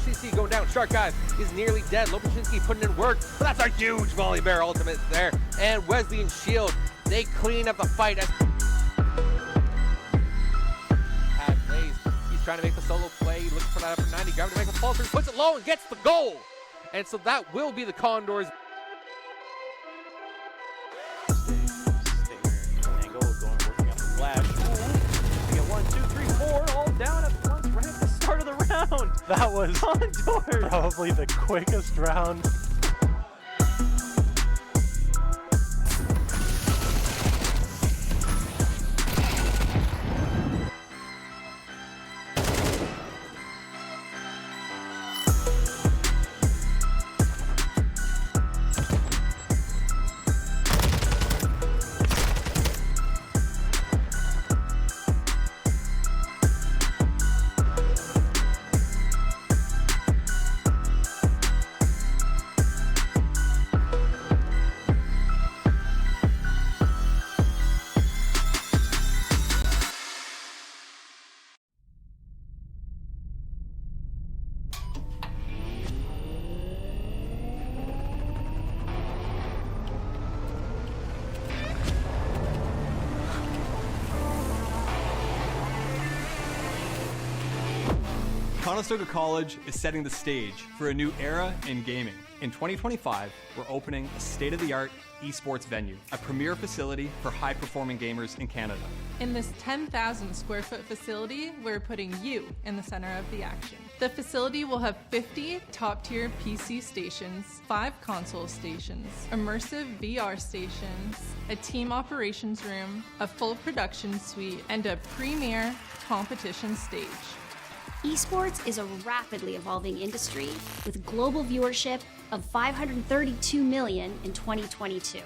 CC going down. Shark Guys is nearly dead. Lopachinski putting in work, but that's a huge volley bear ultimate there. And Wesley and Shield, they clean up the fight as Blaze. He's trying to make the solo play, looking for that upper 90. Gravity makes a fall through, puts it low and gets the goal. And so that will be the Condors. Angle going, working off the flash. We get 1, 2, 3, 4, all down at once right at the start of the round. That was Condors. probably the quickest round. Conestoga College is setting the stage for a new era in gaming. In 2025, we're opening a state-of-the-art esports venue, a premier facility for high-performing gamers in Canada. In this 10,000 square foot facility, we're putting you in the center of the action. The facility will have 50 top-tier PC stations, 5 console stations, immersive VR stations, a team operations room, a full production suite, and a premier competition stage. Esports is a rapidly evolving industry with global viewership of 532 million in 2022.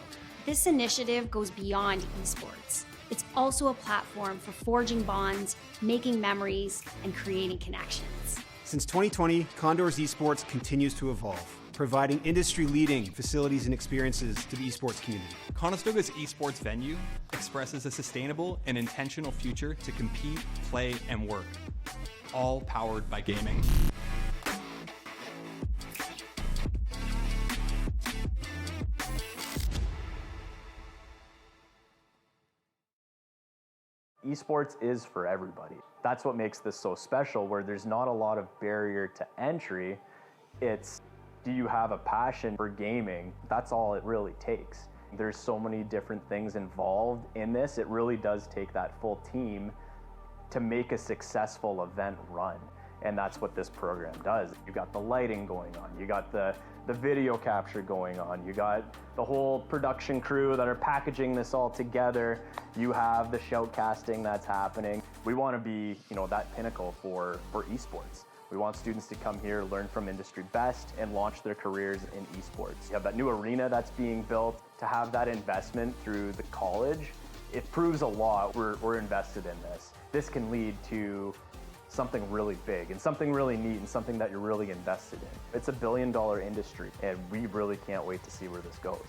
This initiative goes beyond esports. It's also a platform for forging bonds, making memories, and creating connections. Since 2020, Condors Esports continues to evolve, providing industry-leading facilities and experiences to the esports community. Conestoga's esports venue expresses a sustainable and intentional future to compete, play, and work, all powered by gaming. Esports is for everybody. That's what makes this so special, where there's not a lot of barrier to entry. It's, do you have a passion for gaming? That's all it really takes. There's so many different things involved in this. It really does take that full team to make a successful event run. And that's what this program does. You got the lighting going on, you got the video capture going on, you got the whole production crew that are packaging this all together, you have the shoutcasting that's happening. We want to be, that pinnacle for esports. We want students to come here, learn from industry best, and launch their careers in esports. You have that new arena that's being built. To have that investment through the college, it proves a lot. We're invested in this. This can lead to something really big and something really neat and something that you're really invested in. It's a billion-dollar industry, and we really can't wait to see where this goes.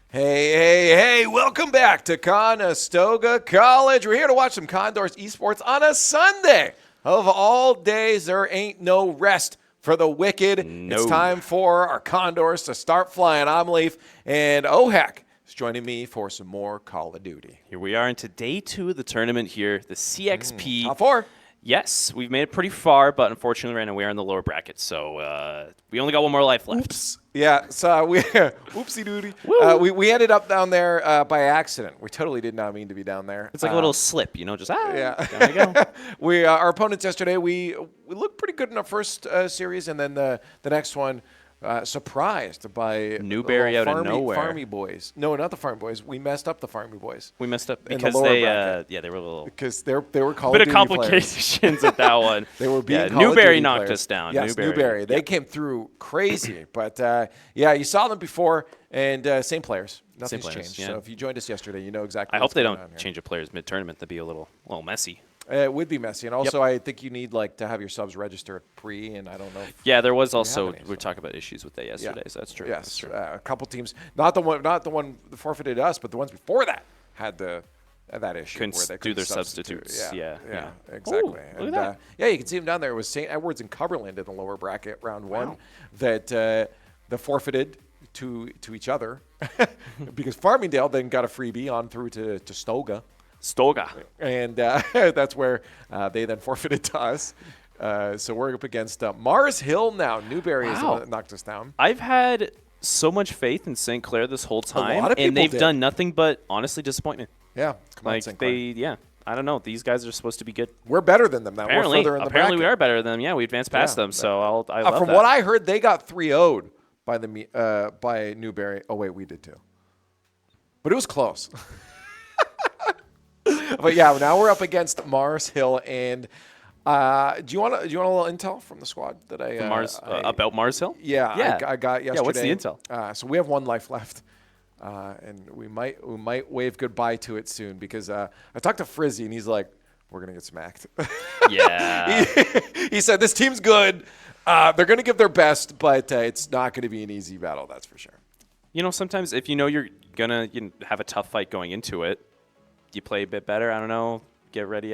Hey, welcome back to Conestoga College. We're here to watch some Condors esports on a Sunday. Of all days, there ain't no rest for the wicked. No. It's time for our Condors to start flying. I'm Leaf, and Ohak is joining me for some more Call of Duty. Here we are into day 2 of the tournament here, the CXP. Top 4. Yes, we've made it pretty far, but unfortunately right now we are in the lower bracket, so we only got one more life left. Oops. Yeah, so whoopsie doody. We ended up down there by accident. We totally did not mean to be down there. It's like a little slip, just yeah. There we go. Our opponents yesterday, we looked pretty good in our first series, and then the next one, surprised by Newberry out of nowhere. Farmy boys. No, not the Farmy boys. We messed up the Farmy boys. We messed up because they were a little. Because they were Call of Duty Duty complications at that one. They were being Call Newberry of Duty knocked players. us down. Yes, Newberry. They came through crazy, but you saw them before, and same players. Nothing's changed. Yeah. So if you joined us yesterday, you know exactly. I hope they don't change the players mid-tournament. That'd be a little messy. It would be messy, and also I think you need to have your subs registered pre, and I don't know. Yeah, there was also we were talking about issues with that yesterday, so that's true. Yes, that's true. A couple teams, not the one that forfeited us, but the ones before that had the that issue Couldn't where they do their substitute. substitutes. Yeah. Exactly. Ooh, look at that. Yeah, you can see them down there. It was St. Edwards and Cumberland in the lower bracket, round one, that forfeited to each other because Farmingdale then got a freebie on through to Stoga. And that's where they then forfeited to us. So we're up against Mars Hill now. Newberry is the one that knocked us down. I've had so much faith in St. Clair this whole time, lot of and people they've did. done nothing but honestly disappoint me. Yeah, come on, Like St. Clair. I don't know. These guys are supposed to be good. We're better than them now. Apparently, we're further in the apparently we bracket. are better than them. Yeah, we advanced past them. So I love From that. what I heard, they got 3-0'd by Newberry. Oh wait, we did too. But it was close. But yeah, now we're up against Mars Hill, and do you want a little intel from the squad that about Mars Hill? Yeah, I got yesterday. Yeah, what's the intel? So we have one life left, and we might wave goodbye to it soon because I talked to Frizzy and he's like, we're gonna get smacked. Yeah. he said this team's good. They're gonna give their best, but it's not gonna be an easy battle. That's for sure. You know, sometimes if you know you're gonna have a tough fight going into it, you play a bit better. I don't know. Get ready.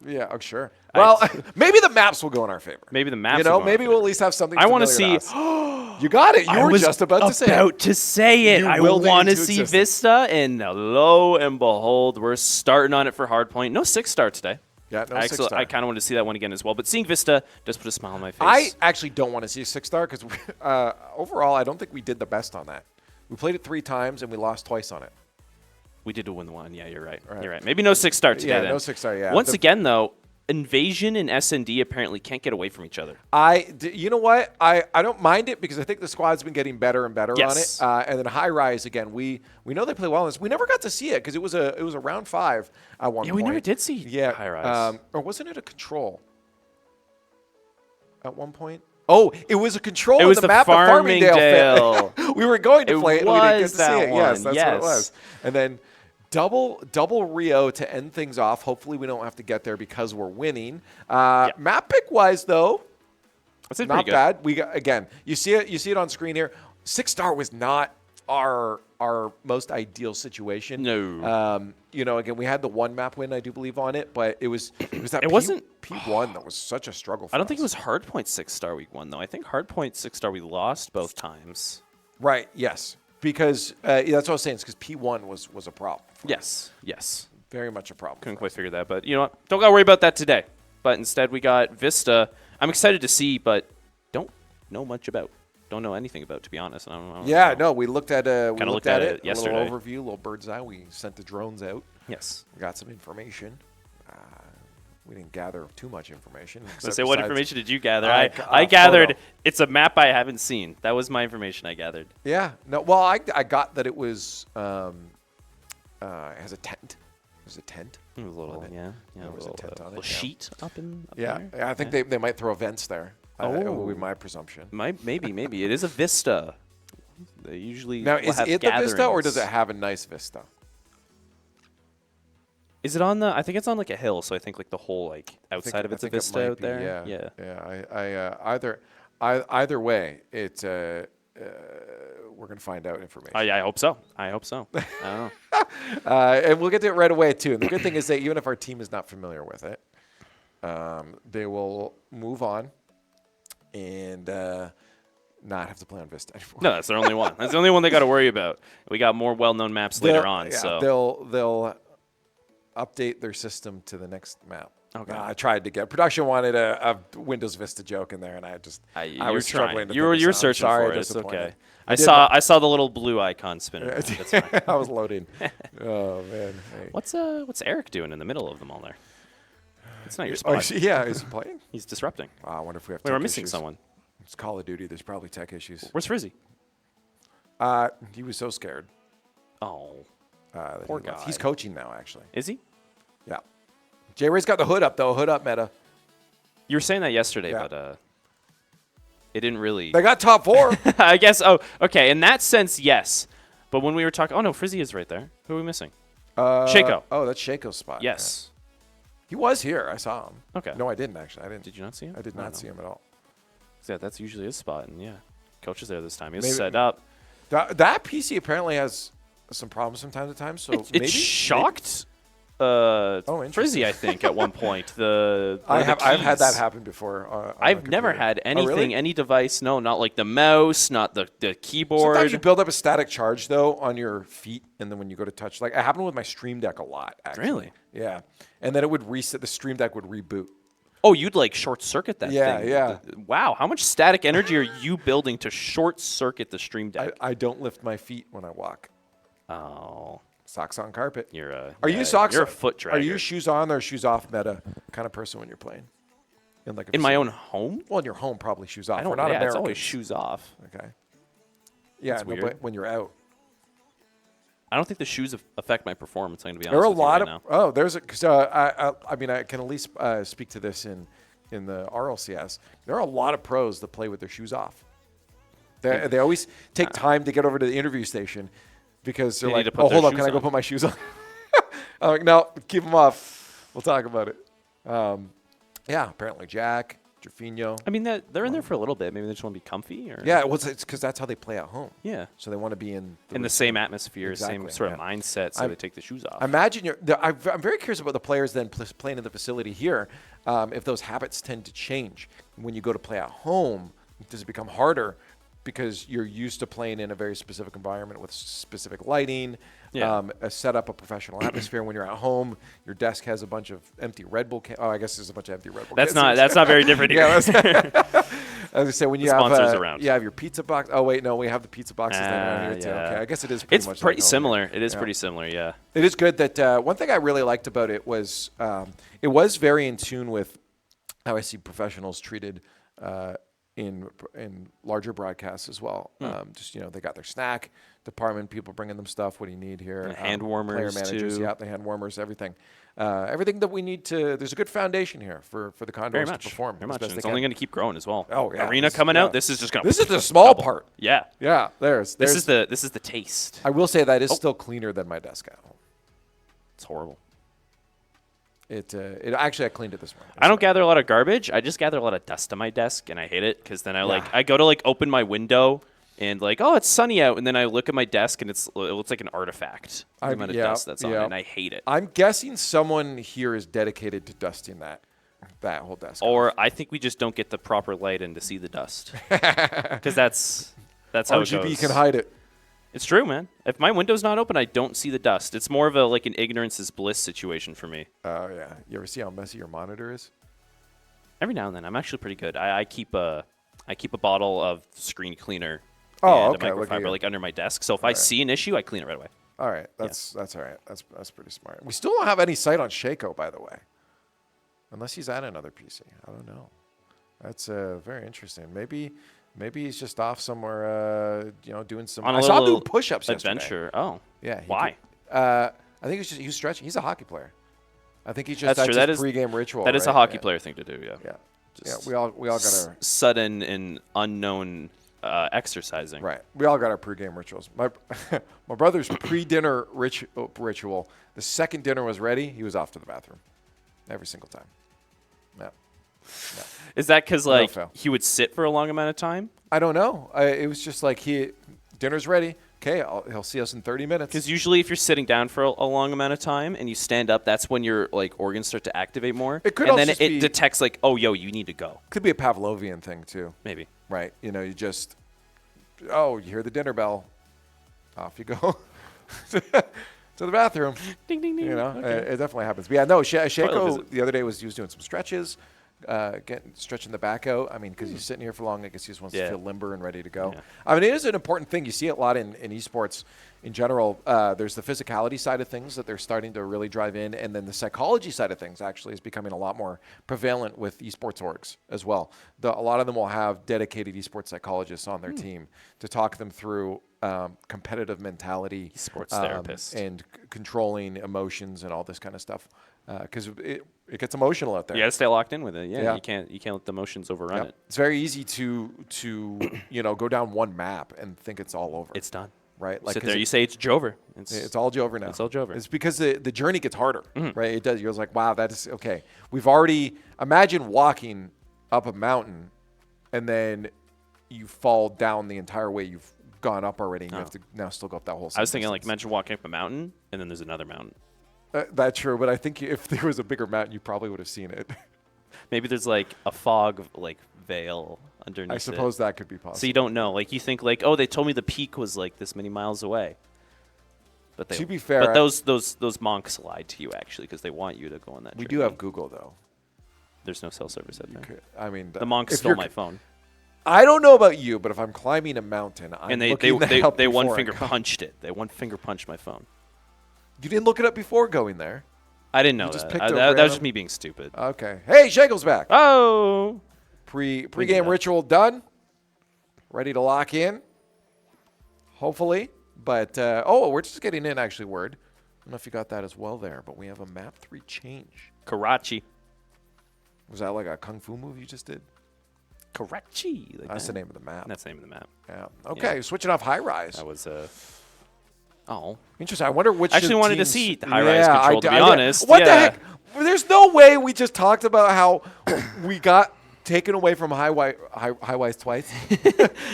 Yeah, oh, sure. Well, maybe the maps will go in our favor. Maybe the maps. Maybe we'll at least have something. I want to familiar see. to us. You got it. You were just about to say it. About to say it. You I willed it want to into see existence. Vista, and lo and behold, we're starting on it for Hardpoint. No 6-star today. Yeah, no Actually, 6-star. I kind of want to see that one again as well. But seeing Vista does put a smile on my face. I actually don't want to see a 6-star because overall, I don't think we did the best on that. We played it 3 times and we lost twice on it. We did win one. Yeah, you're right. You're right. Maybe no 6-star today. Yeah, then. no 6-star. Yeah. Once again, though, Invasion and S&D apparently can't get away from each other. You know what? I don't mind it because I think the squad's been getting better and better Yes. on it. And then High Rise again. We know they play well on this. We never got to see it because it was a round 5 at one point. Yeah, we never did see High Rise. Or wasn't it a control at one point? Oh, it was a control. It was in the the map of Farmingdale. Farmingdale. We were going to play it. And we didn't get to see that it. Yes, one. that's what it was. And then double Rio to end things off. Hopefully we don't have to get there because we're winning. Map pick wise though, That's it. not bad. We got, again, you see it on screen here. 6-star was not our most ideal situation. No. Again, we had the one map win, I do believe, on it, but it was that It wasn't P1 that was such a struggle for I don't think it us. was Hardpoint 6-star week 1 though. I think Hardpoint 6-star we lost both times. Right, yes. Because that's what I was saying, because P1 was a problem. Yes. Very much a problem. Couldn't quite figure that, but you know what? Don't gotta worry about that today. But instead we got Vista. I'm excited to see, but don't know much about. Don't know anything about, to be honest. I don't know. No, we looked at it. looked at it a yesterday. little overview, a little bird's eye. We sent the drones out. Yes. We got some information. We didn't gather too much information. Let's say, what information did you gather? A I gathered photo. it's a map I haven't seen. That was my information I gathered. Yeah. No. Well, I got that it was it has a tent. There's a tent. A little, There was a tent on it. little sheet up in. Up Yeah. there? I think they might throw events there. It will be my presumption. Maybe it is a Vista. They usually Now, will is have it the Vista or gatherings. does it have a nice vista? Is it on the? I think it's on like a hill, so I think like the whole like I outside of I it's a think it vista might out be, there. Yeah. Either way, it's we're gonna find out information. I hope so. I don't know. And we'll get to it right away too. And the good thing is that even if our team is not familiar with it, they will move on and not have to play on Vista anymore. No, that's their only one. That's the only one they got to worry about. We got more well-known maps later on. Yeah, So they'll update their system to the next map. Okay. I tried to get production wanted a Windows Vista joke in there, and I was struggling. You're searching sorry, for it. It's disappointed. okay. I saw the little blue icon spinning. around. That's fine. I was loading. Oh man. Hey. What's Eric doing in the middle of them all there? It's not your Oh, spot. yeah, is he playing? He's disrupting. I wonder if we have. Wait, tech we're missing issues. someone. It's Call of Duty. There's probably tech issues. Where's Frizzy? He was so scared. Oh, That Poor he left. guy. He's coaching now, actually. is he? Yeah. J Ray's got the hood up though. Hood up, meta. You were saying that yesterday, Yeah. but it didn't really. They got top 4. I guess. Oh, okay. In that sense, yes. But when we were talking, oh no, Frizzy is right there. Who are we missing? Shaco. Oh, that's Shaco's spot. Yes. Yeah. He was here. I saw him. Okay. No, I didn't actually. I didn't. Did you not see him? I did not see him at all. Yeah, that's usually his spot, and yeah, coach is there this time. He was Maybe- set up. That PC apparently has some problems from time to time. So It shocked Frizzy, I think, at one point. I've had that happen before. I've never had anything, really? any device. No, not like the mouse, not the keyboard. Sometimes you build up a static charge though on your feet, and then when you go to touch, like it happened with my Stream Deck a lot. Actually. Really? Yeah. And then it would reset. The Stream Deck would reboot. Oh, you'd like short circuit that thing. Yeah. Wow, how much static energy are you building to short circuit the Stream Deck? I don't lift my feet when I walk. Oh, Socks on carpet. Are you socks? You're a foot dragger. Are you shoes on or shoes off meta kind of person when you're playing? In my own home? Well, in your home, probably shoes off. I don't. We're not It's Americans. always shoes off. Okay. Yeah, That's no, weird. but when you're out, I don't think the shoes affect my performance. I'm going to be honest there are a with you lot right of. now. Oh, there's a. Cause, I mean, I can at least speak to this in the RLCS. There are a lot of pros that play with their shoes off. They always take time to get over to the interview station because they're They need like, to put "Oh, their hold up, shoes can I go on." put my shoes on?" I'm like, "No, keep them off. We'll talk about it." Yeah, apparently Jack, Jaffinho. I mean, they're in there for a little bit. Maybe they just want to be comfy. Or Yeah, well, it's because that's how they play at home. Yeah. So they want to be in the same atmosphere, same Exactly, sort of yeah. mindset, so they take the shoes off. Imagine I'm very curious about the players then playing in the facility here. If those habits tend to change when you go to play at home, does it become harder because you're used to playing in a very specific environment with specific lighting, a setup, a professional atmosphere? When you're at home, your desk has a bunch of empty Red Bull. I guess there's a bunch of empty Red Bull. That's not very different here. Yeah, as I say, when you have sponsors around. you have your pizza box. Oh wait, no, we have the pizza boxes down around here too. Yeah. Okay, I guess it is pretty It's much pretty like home. similar. It is pretty similar, yeah. It is good that one thing I really liked about it was very in tune with how I see professionals treated in larger broadcasts as well. Just they got their snack department, people bringing them stuff. What do you need here? And hand warmers player managers, too. yeah, the hand warmers, everything. Everything that we need to. There's a good foundation here for the Condors to perform. Very much. as best And it's they only can. going to keep growing as well. Oh, yeah. Arena coming out. This is just going to. This is the small part. Yeah. Yeah, there's This is the taste. I will say that is still cleaner than my desk at home. It's horrible. It actually I cleaned it this morning. I don't gather a lot of garbage. I just gather a lot of dust on my desk, and I hate it because then I go to open my window and it's sunny out, and then I look at my desk and it looks like an artifact. The amount of dust that's on it, and I hate it. I'm guessing someone here is dedicated to dusting that whole desk. Or I think we just don't get the proper light in to see the dust because that's how it RGB goes. can hide it. It's true, man. If my window's not open, I don't see the dust. It's more of an ignorance is bliss situation for me. Oh yeah. You ever see how messy your monitor is? Every now and then, I'm actually pretty good. I keep a bottle of screen cleaner Oh, and okay. a microfiber under my desk. So if I see an issue, I clean it right away. All right. That's all right. That's pretty smart. We still don't have any sight on Shaco, by the way. Unless he's at another PC. I don't know. That's very interesting. Maybe he's just off somewhere, doing some. I saw him do push-ups adventure. yesterday. Oh, yeah. Why? I think he was stretching. He's a hockey player. I think he's just That's true. his pregame ritual. That is a hockey player thing to do. Yeah. Yeah. Just we all got our sudden and unknown exercising. right. We all got our pregame rituals. My brother's pre-dinner ritual. The second dinner was ready, he was off to the bathroom, every single time. Yeah. Is that because fail. he would sit for a long amount of time? I don't know. It was just like dinner's ready. Okay, he'll see us in 30 minutes. Because usually if you're sitting down for a long amount of time and you stand up, that's when your organs start to activate more. It could and also then just it be- detects you need to go. Could be a Pavlovian thing too, Maybe. right? You just, you hear the dinner bell, off you go to the bathroom. Ding, ding, ding. Okay. It definitely happens. But yeah, no, Toilet Shaco visit. the other day he was doing some stretches, stretching the back out. I mean, because he's sitting here for long, I guess he just wants to feel limber and ready to go. Yeah. I mean, it is an important thing. You see it a lot in esports in general. There's the physicality side of things that they're starting to really drive in, and then the psychology side of things actually is becoming a lot more prevalent with esports orgs as well. A lot of them will have dedicated esports psychologists on their team to talk them through competitive mentality, Esports therapist. and controlling emotions and all this kind of stuff. Because it gets emotional out there. You got to stay locked in with it. Yeah. You can't let the emotions overrun Yep. it. It's very easy to go down one map and think it's all over. It's done. right. Sit 'cause there. You say it's Jover. it's all Jover now. It's all Jover. It's because the journey gets harder, right? It does. You're like, wow, that is okay. We've already imagine walking up a mountain, and then you fall down the entire way you've gone up already. And you have to now still go up that whole. I was thinking, like, distance. imagine walking up a mountain, and then there's another mountain. That's true, but I think if there was a bigger mountain, you probably would have seen it. Maybe there's like a fog, like veil underneath. I suppose that could be possible. So you don't know. Like you think, like, oh, they told me the peak was like this many miles away. But to be fair, but those monks lied to you actually because they want you to go on that. We journey. do have Google though. There's no cell service out there. I mean, the monks stole my phone. I don't know about you, but if I'm climbing a mountain, I'm and they looking that up they one before I finger go. punched it. They one finger punched my phone. You didn't look it up before going there. I didn't know just that. picked a That was random- just me being stupid. Okay. Hey, Shankle's back. Oh. Pre-game ritual done. Ready to lock in. Hopefully. But, we're just getting in, actually, word. I don't know if you got that as well there, but we have a map 3 change. Karachi. Was that like a kung fu move you just did? Karachi. Like That's that. the name of the map. That's the name of the map. Yeah. Okay, switching off high rise. That was Oh. Interesting. I wonder which. I actually wanted to teams- see the high-rise control, to be honest. What the Yeah. heck? There's no way we just talked about how we got taken away from high rise twice,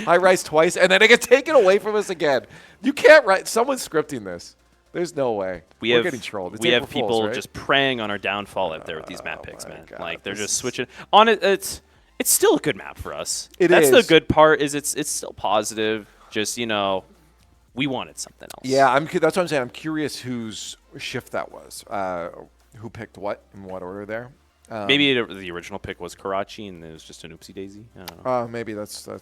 high rise twice, and then it gets taken away from us again. You can't write. Someone's scripting this. There's no way. We're getting trolled. It's We have April people Fools, right? just preying on our downfall out there with these map picks, man. God, Like they're this just is- switching on it. It's still a good map for us. is. That's the good part. Is it's still positive. Just we wanted something else. Yeah, that's what I'm saying. I'm curious whose shift that was. Who picked what in what order there? Maybe the original pick was Karachi, and it was just an oopsie daisy. I don't know. Maybe that's a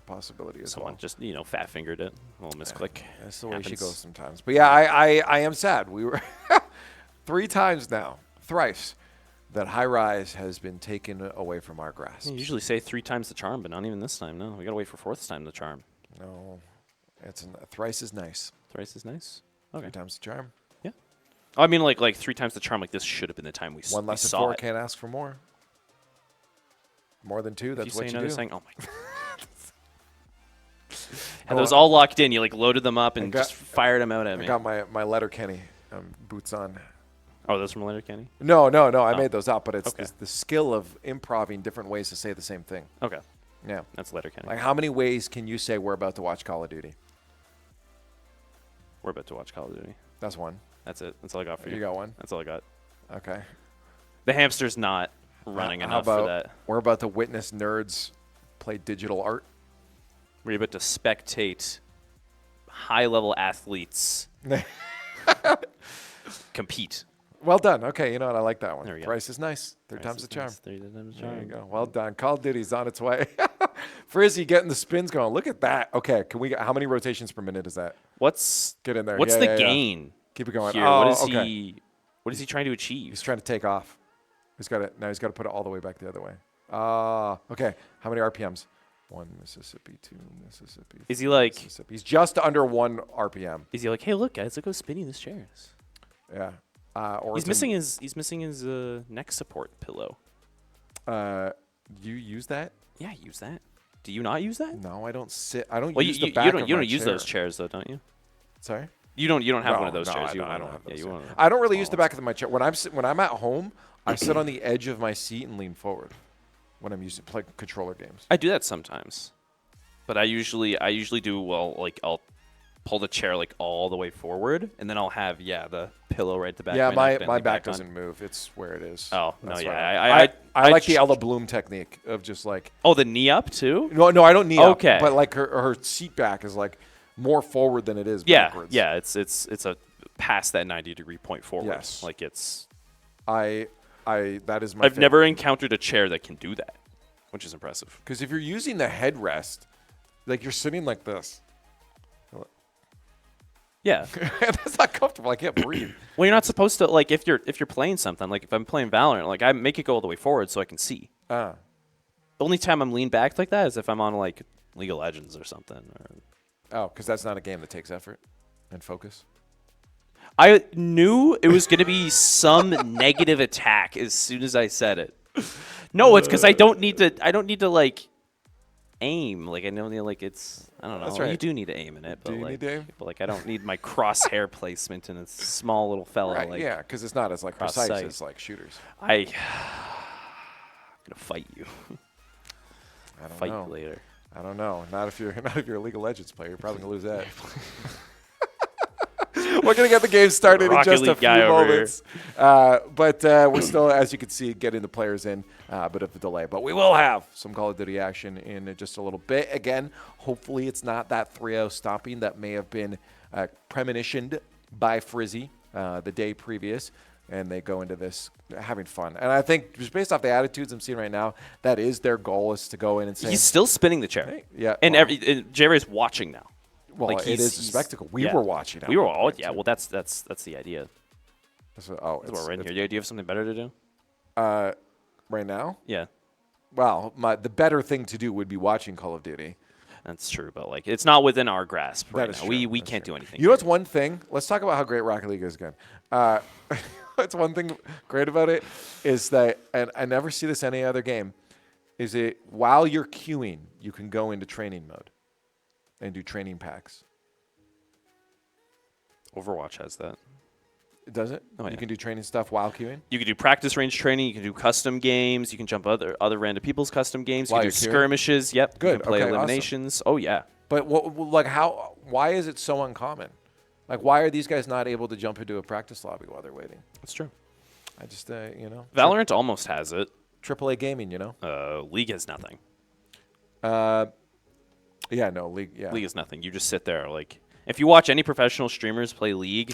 possibility as Someone well. just fat fingered it. A little misclick. That's the way she Happens. goes sometimes. But yeah, I am sad. We were 3 times now, thrice, that high rise has been taken away from our grasp. You usually say 3 times the charm, but not even this time. No, we gotta wait for 4th time the charm. No, thrice is nice. Thrice is nice. Okay. 3 times the charm. Yeah. I mean, like 3 times the charm. Like this should have been the time we One less than saw 4, it. can't ask for more. More than 2, that's If what say you another do. saying, oh my god. And those all locked in. You like loaded them up and just fired them out at I me. got my letter Kenny boots on. Oh, those from Letterkenny? No. I made those up, but it's Okay. the skill of improving different ways to say the same thing. Okay. Yeah. That's Letterkenny. Like, how many ways can you say we're about to watch Call of Duty? We're about to watch Call of Duty. That's one. That's it. That's all I got for you. You got one? That's all I got. Okay. The hamster's not running How enough about for that. we're about to witness nerds play digital art? We're about to spectate high-level athletes compete. Well done. Okay, you know what? I like that one. There we go. Price is nice. Third Price time's is the charm. nice. Third time's the There you charm. go. Well done. Call of Duty's on its way. Frizzy getting the spins going. Look at that. Okay, can we get how many rotations per minute is that? What's Get in there. What's Yeah, the yeah, yeah. gain? Keep it going. Here? Oh, What is okay. What is he trying to achieve? He's trying to take off. He's got it. Now he's got to put it all the way back the other way. Okay. How many RPMs? 1 Mississippi, 2 Mississippi. Is he like? Mississippi. He's just under 1 RPM. Is he like? Hey, look, guys, look how spinny this chair is. Yeah. He's missing his neck support pillow. You use that? Yeah, I use that. Do you not use that? No, I don't sit. I don't Well, use you the back don't of you my don't use chair. those chairs though, don't you? Sorry. You don't have one of No, those no, chairs. I You don't, want I don't one. have Yeah, those you chairs. want one. I don't really use the back of my chair when I'm at home. I sit on the edge of my seat and lean forward when I'm using play controller games. I do that sometimes, but I usually do like I'll pull the chair like all the way forward, and then I'll have the pillow right at the back. Yeah, of my neck, then my lean back on. doesn't move. It's where it is. Oh, no, That's yeah, right. I like the ch- Ella Bloom technique of just like. Oh, the knee up too? No, I don't knee up. Okay. But like her seat back is like more forward than it is Yeah, backwards. yeah. It's a past that 90-degree point forward. Yes. Like it's. That is my. I've never encountered a chair that can do that, which is impressive. Because if you're using the headrest, like you're sitting like this. Yeah. That's not comfortable. I can't breathe. Well, you're not supposed to like if you're playing something like if I'm playing Valorant, like I make it go all the way forward so I can see. The only time I'm leaned back like that is if I'm on like League of Legends or something. Because that's not a game that takes effort and focus. I knew it was going to be some negative attack as soon as I said it. No, it's because I don't need to like aim. Like I know like it's I don't know. That's right. You do need to aim in it, but Do you like need to aim? but like I don't need my crosshair placement in a small little fella. Right, Like, yeah, because it's not as like cross precise sight. as like shooters. I'm gonna fight you. I don't Fight know. you later. I don't know. Not if you're a League of Legends player. You're probably gonna lose that. We're going to get the game started in just a few moments. But we're still, as you can see, getting the players in. A bit of a delay. But we will have some Call of Duty action in just a little bit. Again, hopefully it's not that 3-0 stopping that may have been premonitioned by Frizzy the day previous. And they go into this having fun. And I think just based off the attitudes I'm seeing right now, that is their goal, is to go in and say. He's still spinning the chair. Hey, yeah. And J-Ray's watching now. Well, like it is a spectacle. We were watching. We were all, yeah. Well, that's the idea. So, that's what we're in here. Do you have something better to do? Right now? Yeah. Well, the better thing to do would be watching Call of Duty. That's true, but like it's not within our grasp right now. True. We can't do anything. You know what's one thing? Let's talk about how great Rocket League is again. What's one thing great about it is that, and I never see this in any other game, is it while you're queuing, you can go into training mode and do training packs. Overwatch has that. Does it? Oh, yeah. You can do training stuff while queuing? You can do practice range training. You can do custom games. You can jump other random people's custom games. You can do skirmishes. Yep. Good. You can play okay, eliminations. Awesome. Oh, yeah. But why is it so uncommon? Like, why are these guys not able to jump into a practice lobby while they're waiting? That's true. I just, Valorant almost has it. AAA gaming, League has nothing. Yeah, no, League, yeah. League is nothing. You just sit there. Like, if you watch any professional streamers play League,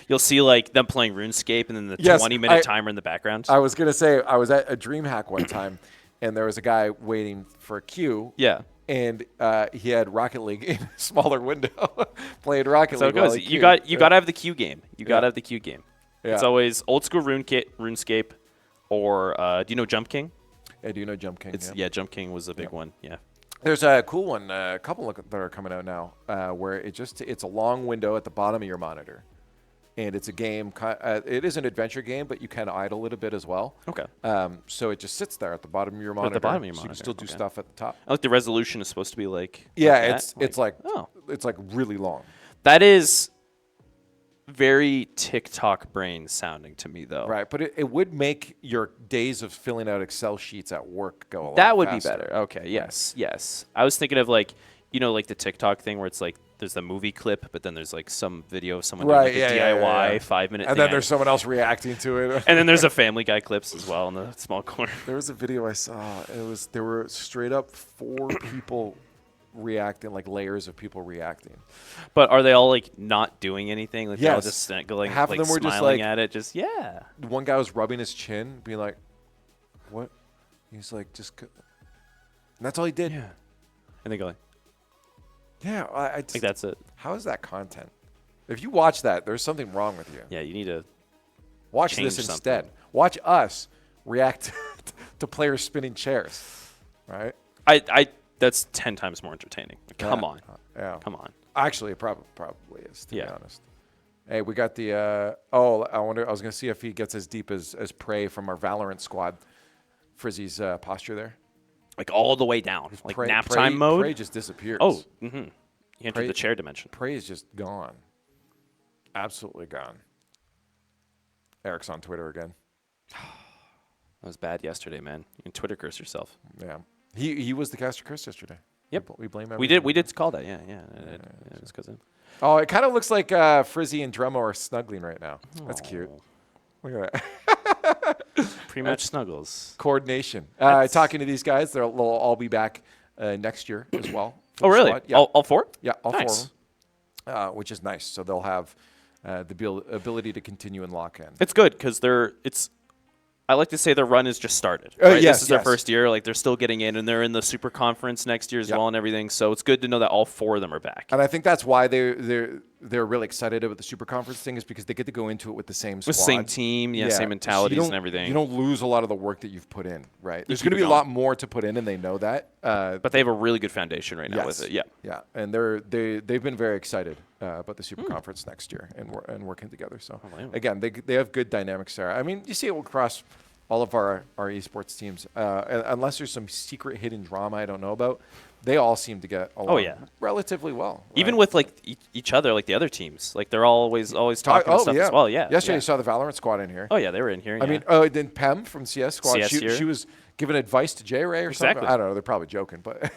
you'll see, like, them playing RuneScape and then the 20-minute timer in the background. I was going to say, I was at a DreamHack one time, and there was a guy waiting for a queue. Yeah. And he had Rocket League in a smaller window, playing Rocket League. So it goes. You got to have the queue game. You got to have the queue game. Yeah. It's always old school RuneScape, or do you know Jump King? I do know Jump King. Yeah, Jump King was a big one. Yeah. There's a cool one, a couple that are coming out now, where it's a long window at the bottom of your monitor, and it's a game. It is an adventure game, but you can idle it a bit as well. Okay. So it just sits there at the bottom of your monitor. At the bottom of your so monitor. You can still do stuff at the top. I like the resolution is supposed to be like. Yeah, like it's like really long. That is very TikTok brain sounding to me, though. Right, but it would make your days of filling out Excel sheets at work go a lot That would faster. be better. Okay, yes. I was thinking of like, like the TikTok thing where it's like there's the movie clip, but then there's like some video of someone doing like a DIY 5-minute thing. And then there's someone else reacting to it. And then there's a Family Guy clips as well in the small corner. There was a video I saw. There were straight up 4 people reacting, like layers of people reacting. But are they all like not doing anything? Like they're all Yes. just going, Half of them were smiling just like at it. Just yeah. One guy was rubbing his chin, being like, "What?" He's like, "Just," and that's all he did. Yeah. And they go like, "Yeah." I just, like that's it. How is that content? If you watch that, there's something wrong with you. Yeah, you need to watch this instead. Watch us react to players spinning chairs. Right? That's 10 times more entertaining. Come on. Yeah. Come on. Actually, it probably is, to be honest. Hey, we got the I was going to see if he gets as deep as Prey from our Valorant squad. Frizzy's posture there. Like all the way down. Like Prey, nap time mode. Prey just disappears. Oh, mm-hmm. You entered the chair dimension. Prey is just gone. Absolutely gone. Eric's on Twitter again. That was bad yesterday, man. You can Twitter curse yourself. Yeah. He was the caster curse yesterday. Yep. We blame him. We did call that. Yeah. It was because of. Oh, it kind of looks like Frizzy and Dremo are snuggling right now. That's cute. Look at that. Pre-match snuggles. Coordination. Talking to these guys, they'll all be back next year as well. Oh, really? Yeah. All 4? Yeah, all nice. 4 of them, which is nice. So they'll have the ability to continue and lock in. It's good because I like to say their run is just started. Right? Yes, this is their first year. Like they're still getting in, and they're in the super conference next year as well, and everything. So it's good to know that all 4 of them are back. And I think that's why they're really excited about the super conference thing, is because they get to go into it with the same squad, with same team, same mentalities and everything. You don't lose a lot of the work that you've put in, right? There's going to be a lot more to put in, and they know that. But they have a really good foundation right now with it. Yeah, yeah, and they've been very excited about the super conference next year and working together. So again, they have good dynamics there. I mean, you see it across all of our esports teams, unless there's some secret hidden drama I don't know about, they all seem to get along relatively well. Right? Even with like each other, like the other teams, like they're always talking and stuff as well. Yeah. Yesterday you saw the Valorant squad in here. Oh yeah, they were in here. I mean, then Pem from CS squad, she was giving advice to J Ray or something. I don't know. They're probably joking, but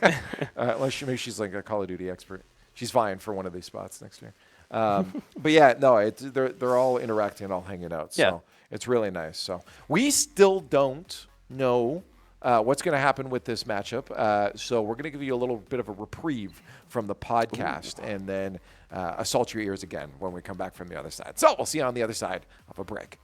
unless maybe she's like a Call of Duty expert. She's vying for one of these spots next year. But yeah, no, they're all interacting and all hanging out. So it's really nice. So we still don't know what's going to happen with this matchup. So we're going to give you a little bit of a reprieve from the podcast and then assault your ears again when we come back from the other side. So we'll see you on the other side of a break.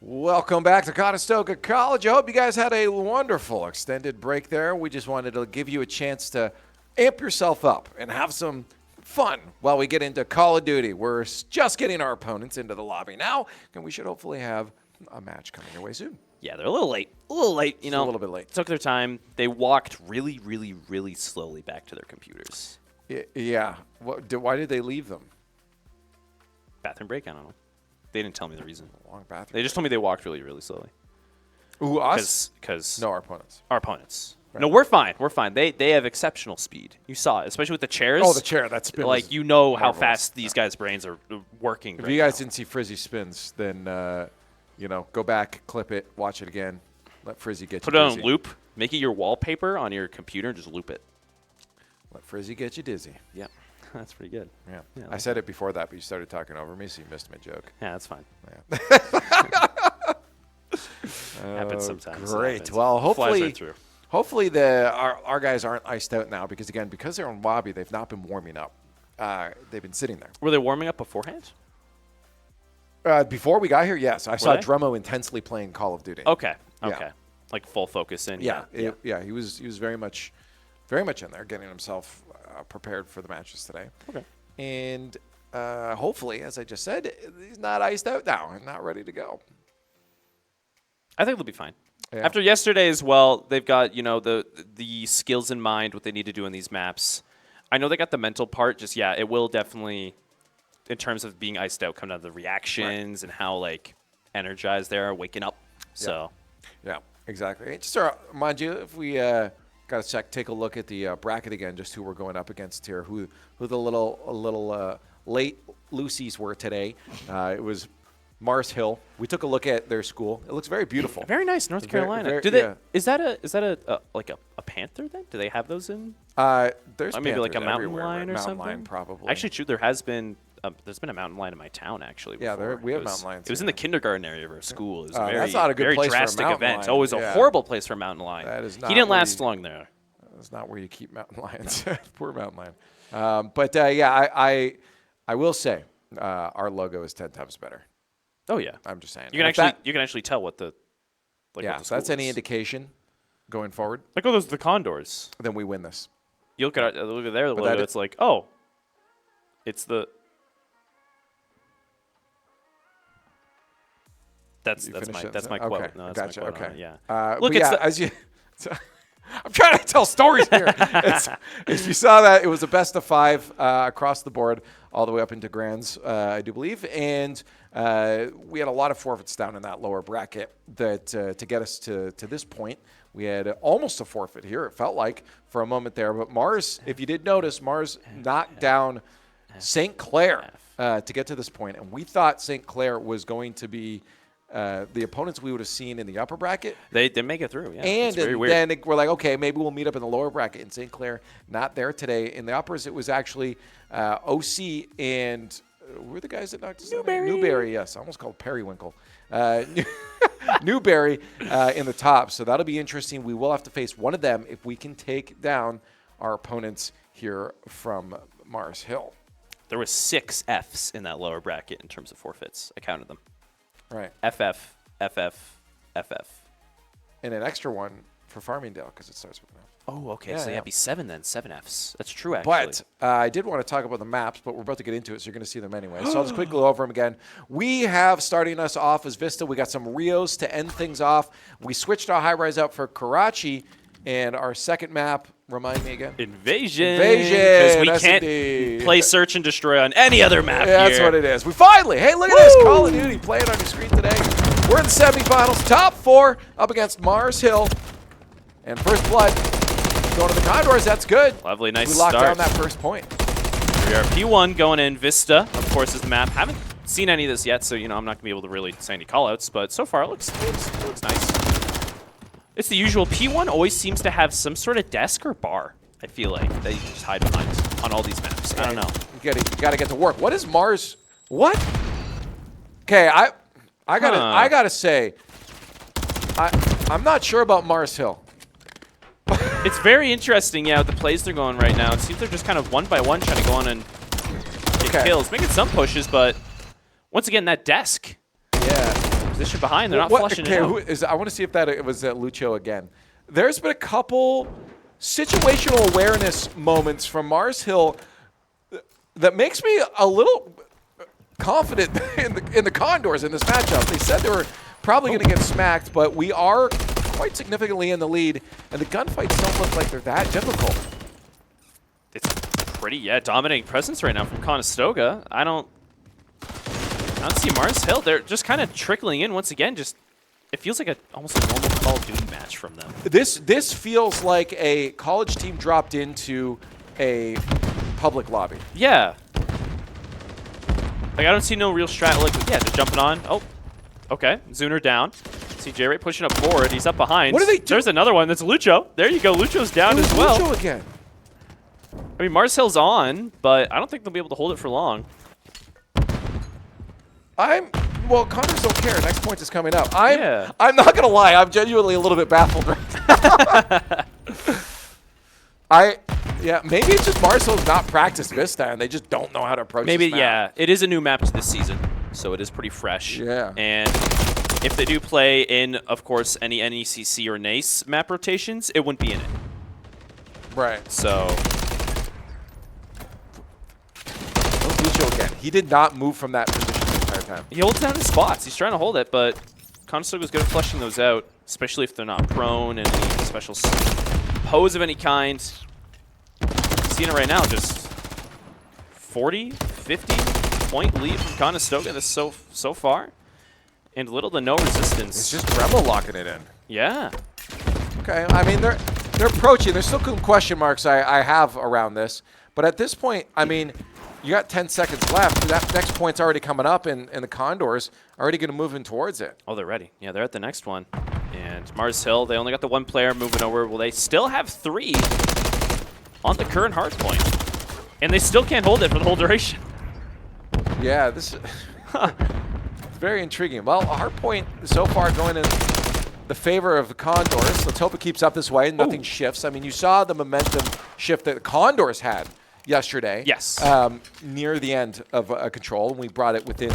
Welcome back to Conestoga College. I hope you guys had a wonderful extended break there. We just wanted to give you a chance to amp yourself up and have some fun while we get into Call of Duty. We're just getting our opponents into the lobby now, and we should hopefully have a match coming your way soon. Yeah, they're a little late. You know. A little bit late. Took their time. They walked really, really, really slowly back to their computers. Yeah. Why did they leave them? Bathroom break? I don't know. They didn't tell me the reason. Long bathroom. They just told me they walked really, really slowly. Ooh, us? Because no, our opponents. Our opponents. Right. No, we're fine. We're fine. They have exceptional speed. You saw it, especially with the chairs. Oh, the chair. That spin. Like, you know how fast these guys' brains are working. If you guys didn't see Frizzy spins, then, go back, clip it, watch it again. Let Frizzy get Put you it dizzy. on loop. Make it your wallpaper on your computer and just loop it. Let Frizzy get you dizzy. Yeah. That's pretty good. Yeah. Yeah, I said it before that, but you started talking over me, so you missed my joke. Yeah, that's fine. Yeah. Happens sometimes. Great. Happens. Well, Flies right through. hopefully our guys aren't iced out now because they're on lobby, they've not been warming up. They've been sitting there. Were they warming up beforehand? Before we got here, yes. I saw they? Dremo intensely playing Call of Duty. Okay. Yeah. Like full focus in. Yeah. He was very much in there, getting himself prepared for the matches today. Okay. And hopefully, as I just said, he's not iced out now and not ready to go. I think they'll be fine. Yeah. After yesterday as well, they've got, the skills in mind, what they need to do in these maps. I know they got the mental part. Just, it will definitely, in terms of being iced out, come down to the reactions and how, energized they are, waking up. So. Yeah, exactly. Just to remind you, if we got to take a look at the bracket again, just who we're going up against here, who the little late Lucy's were today. It was Mars Hill. We took a look at their school. It looks very beautiful. Very nice, North Carolina. Is that a panther then? Do they have those in? There's maybe like a mountain everywhere, lion or mountain something. Lion, probably. Actually, true. There's been a mountain lion in my town actually. Yeah, before. we have mountain lions. It was in the kindergarten area of our school. It was a that's not a good very place for a drastic mountain event. lion. Oh, it was a horrible place for a mountain lion. That is not. He didn't where last long there. That's not where you keep mountain lions. Poor mountain lion. I will say our logo is 10 times better. Oh yeah, I'm just saying. You can actually tell what the what the so that's school any is. indication going forward. Those are the Condors. Then we win this. You look at their logo. that It's like, oh, it's the. That's my quote. Okay, No, that's gotcha. my quote. Okay. Yeah. Look, as you. I'm trying to tell stories here. If you saw that, it was a best of 5 across the board, all the way up into grands, I do believe. And we had a lot of forfeits down in that lower bracket that to get us to this point. We had almost a forfeit here, it felt like, for a moment there. But Mars, if you did notice, Mars knocked down St. Clair to get to this point. And we thought St. Clair was going to be the opponents we would have seen in the upper bracket. They make it through, yeah. And it's very weird. then we're like, okay, maybe we'll meet up in the lower bracket. In St. Clair, not there today. In the uppers, it was actually OC and who were the guys that knocked us down? Newberry, yes. I almost called Periwinkle. Newberry in the top. So that'll be interesting. We will have to face one of them if we can take down our opponents here from Mars Hill. There was 6 Fs in that lower bracket in terms of forfeits. I counted them. Right. FF. And an extra one for Farmingdale because it starts with an F. Oh, okay. Yeah, so yeah. be 7 then. 7 Fs. That's true, actually. But I did want to talk about the maps, but we're about to get into it, so you're going to see them anyway. So I'll just quickly go over them again. We have, starting us off as Vista, we got some Rios to end things off. We switched our high-rise out for Karachi, and our second map, remind me again? Invasion. Because we can't play Search and Destroy on any other map Yeah, that's here. what it is. We finally, hey, look at this. Call of Duty playing on your screen today. We're in the semifinals, top 4 up against Mars Hill. And first blood going to the Condors. That's good. Lovely, nice We locked start. down that first point. We are P1 going in. Vista, of course, is the map. Haven't seen any of this yet, so I'm not going to be able to really say any callouts, but so far it looks nice. It's the usual. P1 always seems to have some sort of desk or bar, I feel like, that you can just hide behind on all these maps. I don't know. You gotta get to work. What is Mars? What? Okay, I gotta say, I'm not sure about Mars Hill. It's very interesting, yeah, with the plays they're going right now. It seems they're just kind of one by one trying to go on and get kills. Making some pushes, but once again, that desk. Yeah. Position behind. They're not flushing it out. I want to see if that it was Lucho again. There's been a couple situational awareness moments from Mars Hill that makes me a little confident in the Condors in this matchup. They said they were probably going to get smacked, but we are quite significantly in the lead, and the gunfights don't look like they're that difficult. It's pretty, dominating presence right now from Conestoga. I don't see Mars Hill. They're just kind of trickling in once again. Just it feels like almost a normal Call of Duty match from them. This feels like a college team dropped into a public lobby. Yeah. Like I don't see no real strat. Like they're jumping on. Oh, okay. Zuner down. See J-Ray pushing up forward. He's up behind. What do they do? There's another one. That's Lucho. There you go. Lucho's down as well. Lucho again. I mean, Mars Hill's on, but I don't think they'll be able to hold it for long. Well, Condors don't care. Next point is coming up. I'm not going to lie. I'm genuinely a little bit baffled right now. Maybe it's just Mars Hill's not practiced Vista, and they just don't know how to approach this map. It is a new map to this season, so it is pretty fresh. Yeah. And if they do play in, of course, any NECC or NACE map rotations, it wouldn't be in it. Right. So... Lucho again. He did not move from that position the entire time. He holds down his spots. He's trying to hold it, but Conestoga's good at flushing those out, especially if they're not prone and any special pose of any kind. Seeing it right now, just 40, 50 point lead from Conestoga this so far, and little to no resistance. It's just Dremel locking it in. Yeah. Okay. I mean, they're approaching. There's still some question marks I have around this, but at this point, I mean, you got 10 seconds left. That next point's already coming up, and the Condors are already going to move in towards it. Oh, they're ready. Yeah, they're at the next one. And Mars Hill, they only got the one player moving over. Well, they still have 3 on the current hard point. And they still can't hold it for the whole duration. Yeah, this is very intriguing. Well, a hard point so far going in the favor of the Condors. Let's hope it keeps up this way and nothing shifts. I mean, you saw the momentum shift that the Condors had yesterday. Yes. Near the end of a control, and we brought it within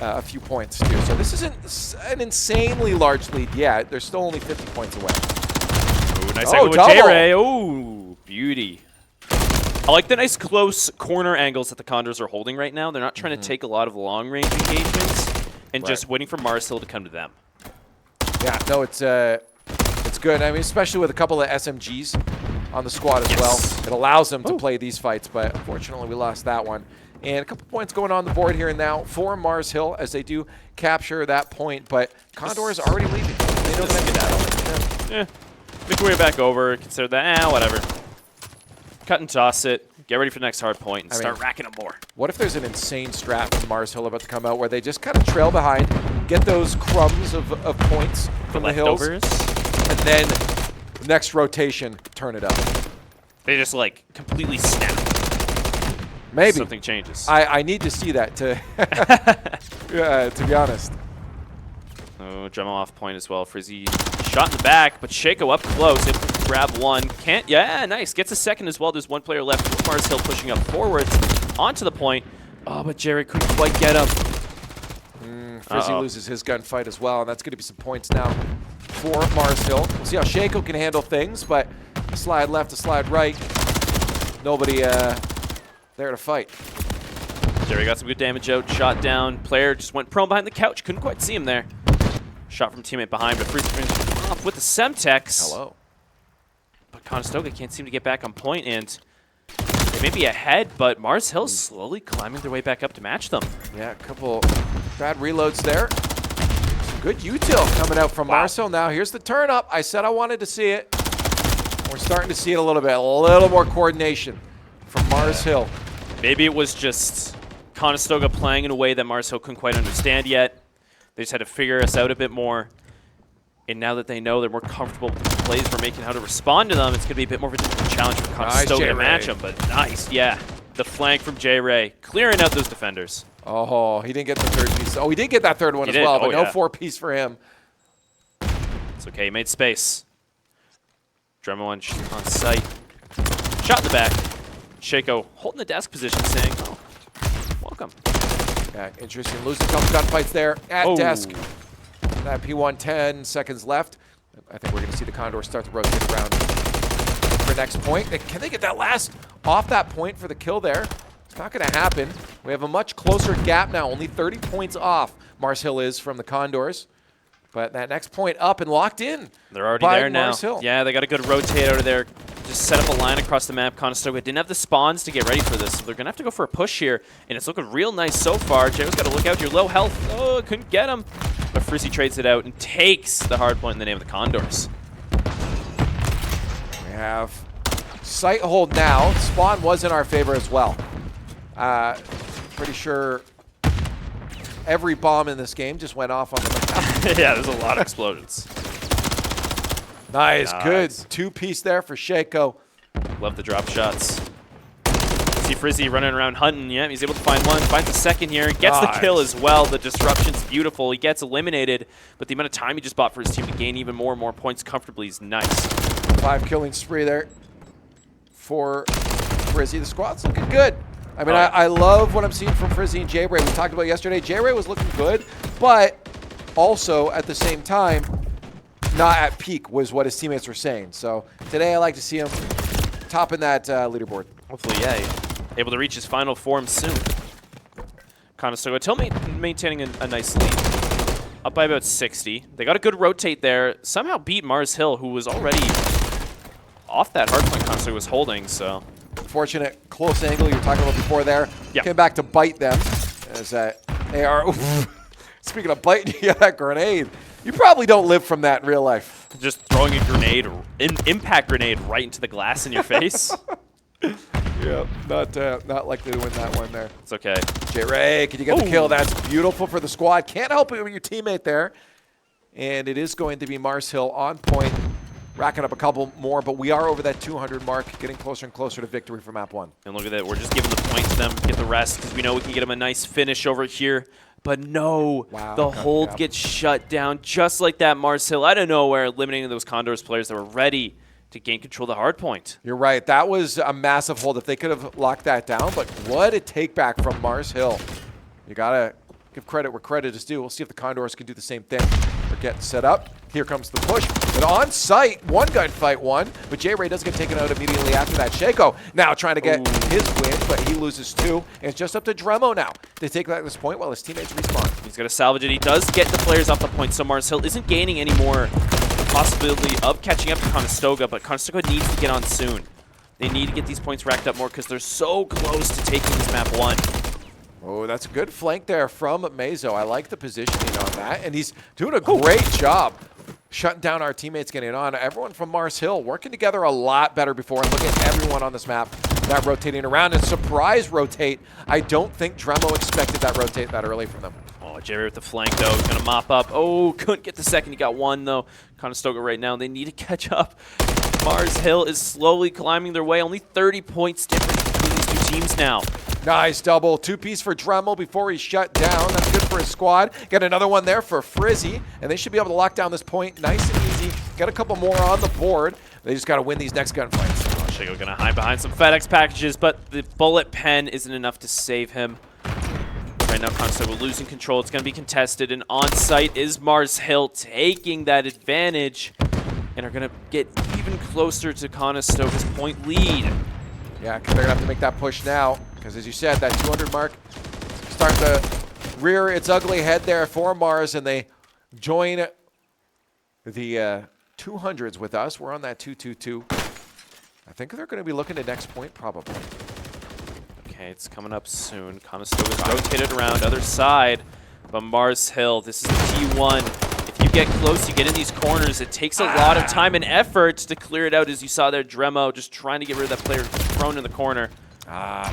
a few points too. So this isn't an insanely large lead yet. They're still only 50 points away. Ooh, nice angle with J-Ray. Ooh, beauty. I like the nice close corner angles that the Condors are holding right now. They're not trying to take a lot of long-range engagements and just waiting for Mars Hill to come to them. Yeah, no, it's good. I mean, especially with a couple of SMGs on the squad as well. It allows them to play these fights, but unfortunately we lost that one. And a couple points going on the board here and now for Mars Hill as they do capture that point, but Condor is already leaving. They don't get that. Yeah. Make your way back over, consider that, whatever. Cut and toss it, get ready for the next hard point, and start racking them more. What if there's an insane strat from Mars Hill about to come out where they just kind of trail behind, get those crumbs of points from the hills, and then next rotation, turn it up. They just like completely snap. Maybe. Something changes. I need to see that to be honest. Oh, Dremel off point as well. Frizzy shot in the back, but Shaco up close. It grab one. Can't. Yeah, nice. Gets a second as well. There's one player left. Mars Hill pushing up forward onto the point. Oh, but Jared couldn't quite get him. Frizzy loses his gunfight as well, and that's going to be some points now for Mars Hill. We'll see how Shaco can handle things, but a slide left, a slide right. Nobody there to fight. Jerry got some good damage out. Shot down. Player just went prone behind the couch. Couldn't quite see him there. Shot from teammate behind, but Frizzy finished off with the Semtex. Hello. But Conestoga can't seem to get back on point, and they may be ahead, but Mars Hill's slowly climbing their way back up to match them. Yeah, a couple bad reloads there. Some good util coming out from Mars Hill now. Here's the turn up. I said I wanted to see it. We're starting to see it a little bit. A little more coordination from Mars Hill. Maybe it was just Conestoga playing in a way that Mars Hill couldn't quite understand yet. They just had to figure us out a bit more. And now that they know they're more comfortable with the plays we're making, how to respond to them, it's going to be a bit more of a difficult challenge for Conestoga to match them. But nice, yeah. The flank from J-Ray, clearing out those defenders. Oh, he didn't get the third piece. Oh, he did get that third one as well, but no 4-piece for him. It's okay, he made space. Dremel on site. Shot in the back. Shaco holding the desk position, saying, oh, welcome. Yeah, interesting. Losing a couple gunfights there at desk. That P1, 10 seconds left. I think we're going to see the Condors start to rotate around for next point. Can they get that last off that point for the kill there? It's not going to happen. We have a much closer gap now. Only 30 points off Mars Hill is from the Condors. But that next point up and locked in. They're already there now. Mars Hill. Yeah, they got a good rotate out of there. Just set up a line across the map. Conestoga didn't have the spawns to get ready for this, so they're going to have to go for a push here. And it's looking real nice so far. Jaro's got to look out. You're low health. Oh, couldn't get him. But Frizzy trades it out and takes the hard point in the name of the Condors. We have sight hold now. Spawn was in our favor as well. Pretty sure every bomb in this game just went off on the map. Yeah, there's a lot of explosions. Nice, good two-piece there for Shaco. Love the drop shots. See Frizzy running around hunting. Yeah, he's able to find one, finds a second here, gets the kill as well. The disruption's beautiful. He gets eliminated, but the amount of time he just bought for his team to gain even more and more points comfortably is nice. 5 killing spree there for Frizzy. The squad's looking good. I mean, I love what I'm seeing from Frizzy and J-Ray. We talked about yesterday. J-Ray was looking good, but also at the same time, not at peak was what his teammates were saying. So today I like to see him topping that leaderboard. Hopefully, yeah, able to reach his final form soon. Conestoga still maintaining a nice lead. Up by about 60. They got a good rotate there. Somehow beat Mars Hill, who was already off that hardpoint Conestoga was holding, so... Fortunate close angle you were talking about before there. Yep. Came back to bite them. As they are... Speaking of biting, yeah, that grenade. You probably don't live from that in real life. Just throwing a grenade, an impact grenade right into the glass in your face. Yeah, not likely to win that one there. It's okay. J-Ray, can you get the kill? That's beautiful for the squad. Can't help it with your teammate there. And it is going to be Mars Hill on point, racking up a couple more, but we are over that 200 mark, getting closer and closer to victory for map 1. And look at that. We're just giving the point to them, get the rest, because we know we can get them a nice finish over here. But no, the hold gets shut down just like that. Mars Hill out of nowhere, eliminating those Condors players that were ready to gain control of the hard point. You're right. That was a massive hold if they could have locked that down. But what a take back from Mars Hill. You got to give credit where credit is due. We'll see if the Condors can do the same thing. They're getting set up. Here comes the push. But on site, one gunfight won. But J-Ray doesn't get taken out immediately after that. Shaco now trying to get his win, but he loses 2. And it's just up to Dremo now to take back this point while his teammates respawn. He's going to salvage it. He does get the players off the point, so Mars Hill isn't gaining any more possibility of catching up to Conestoga, but Conestoga needs to get on soon. They need to get these points racked up more because they're so close to taking this map 1. Oh, that's a good flank there from Mazo. I like the positioning on that, and he's doing a great job shutting down our teammates getting on. Everyone from Mars Hill working together a lot better before, and look at everyone on this map that rotating around. And surprise rotate. I don't think Dremo expected that rotate that early from them. Oh, Jerry with the flank, though. He's going to mop up. Oh, couldn't get the second. He got 1, though. Conestoga right now, they need to catch up. Mars Hill is slowly climbing their way. Only 30 points difference between these two teams now. Nice double. 2-piece for Dremel before he's shut down. That's good for his squad. Get another one there for Frizzy, and they should be able to lock down this point nice and easy. Get a couple more on the board. They just got to win these next gunfights. Oh, Shaco going to hide behind some FedEx packages, but the bullet pen isn't enough to save him. Right now, Conestoga losing control. It's going to be contested, and on site is Mars Hill taking that advantage and are going to get even closer to Conestoga's point lead. Yeah, because they're going to have to make that push now. Because as you said, that 200 mark starting to rear its ugly head there for Mars, and they join the 200s with us. We're on that 222. I think they're going to be looking to next point probably. Okay, it's coming up soon. Conestoga's rotated around other side, but Mars Hill, this is the T1. If you get close, you get in these corners. It takes a lot of time and effort to clear it out, as you saw there. Dremo just trying to get rid of that player thrown in the corner.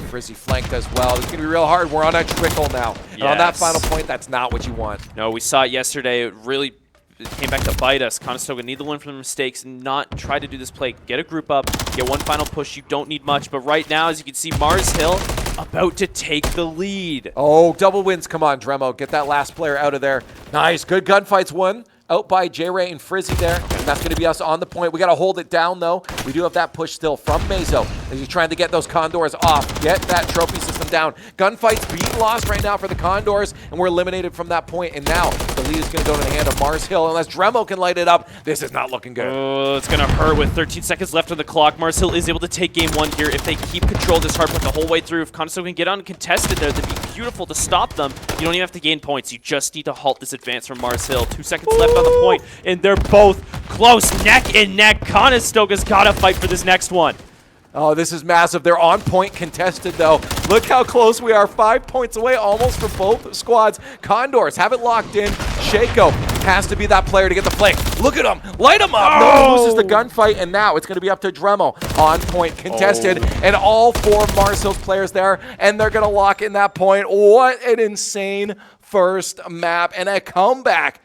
Frizzy flanked as well. It's going to be real hard. We're on a trickle now. Yes. And on that final point, that's not what you want. No, we saw it yesterday. It really came back to bite us. Conestoga need to learn from the mistakes and not try to do this play. Get a group up, get one final push. You don't need much. But right now, as you can see, Mars Hill about to take the lead. Oh, double wins. Come on, Dremo. Get that last player out of there. Nice. Good gunfights won. Out by J-Ray and Frizzy there. And that's going to be us on the point. We got to hold it down, though. We do have that push still from Mazo. As he's trying to get those Condors off. Get that trophy system down. Gunfights being lost right now for the Condors, and we're eliminated from that point. And now the lead is going to go to the hand of Mars Hill unless Dremo can light it up. This is not looking good. Oh, it's going to hurt with 13 seconds left on the clock. Mars Hill is able to take game 1 here if they keep control of this hardpoint the whole way through. If Conestoga can get uncontested there, that'd be beautiful to stop them. You don't even have to gain points. You just need to halt this advance from Mars Hill. 2 seconds left on the point, and they're both close, neck and neck. Conestoga's got to fight for this next one. Oh, this is massive. They're on point contested, though. Look how close we are. 5 points away almost for both squads. Condors have it locked in. Shaco has to be that player to get the flank. Look at him. Light him up. No one loses the gunfight, and now it's going to be up to Dremo. On point contested, and all 4 Mars Hills players there, and they're going to lock in that point. What an insane first map, and a comeback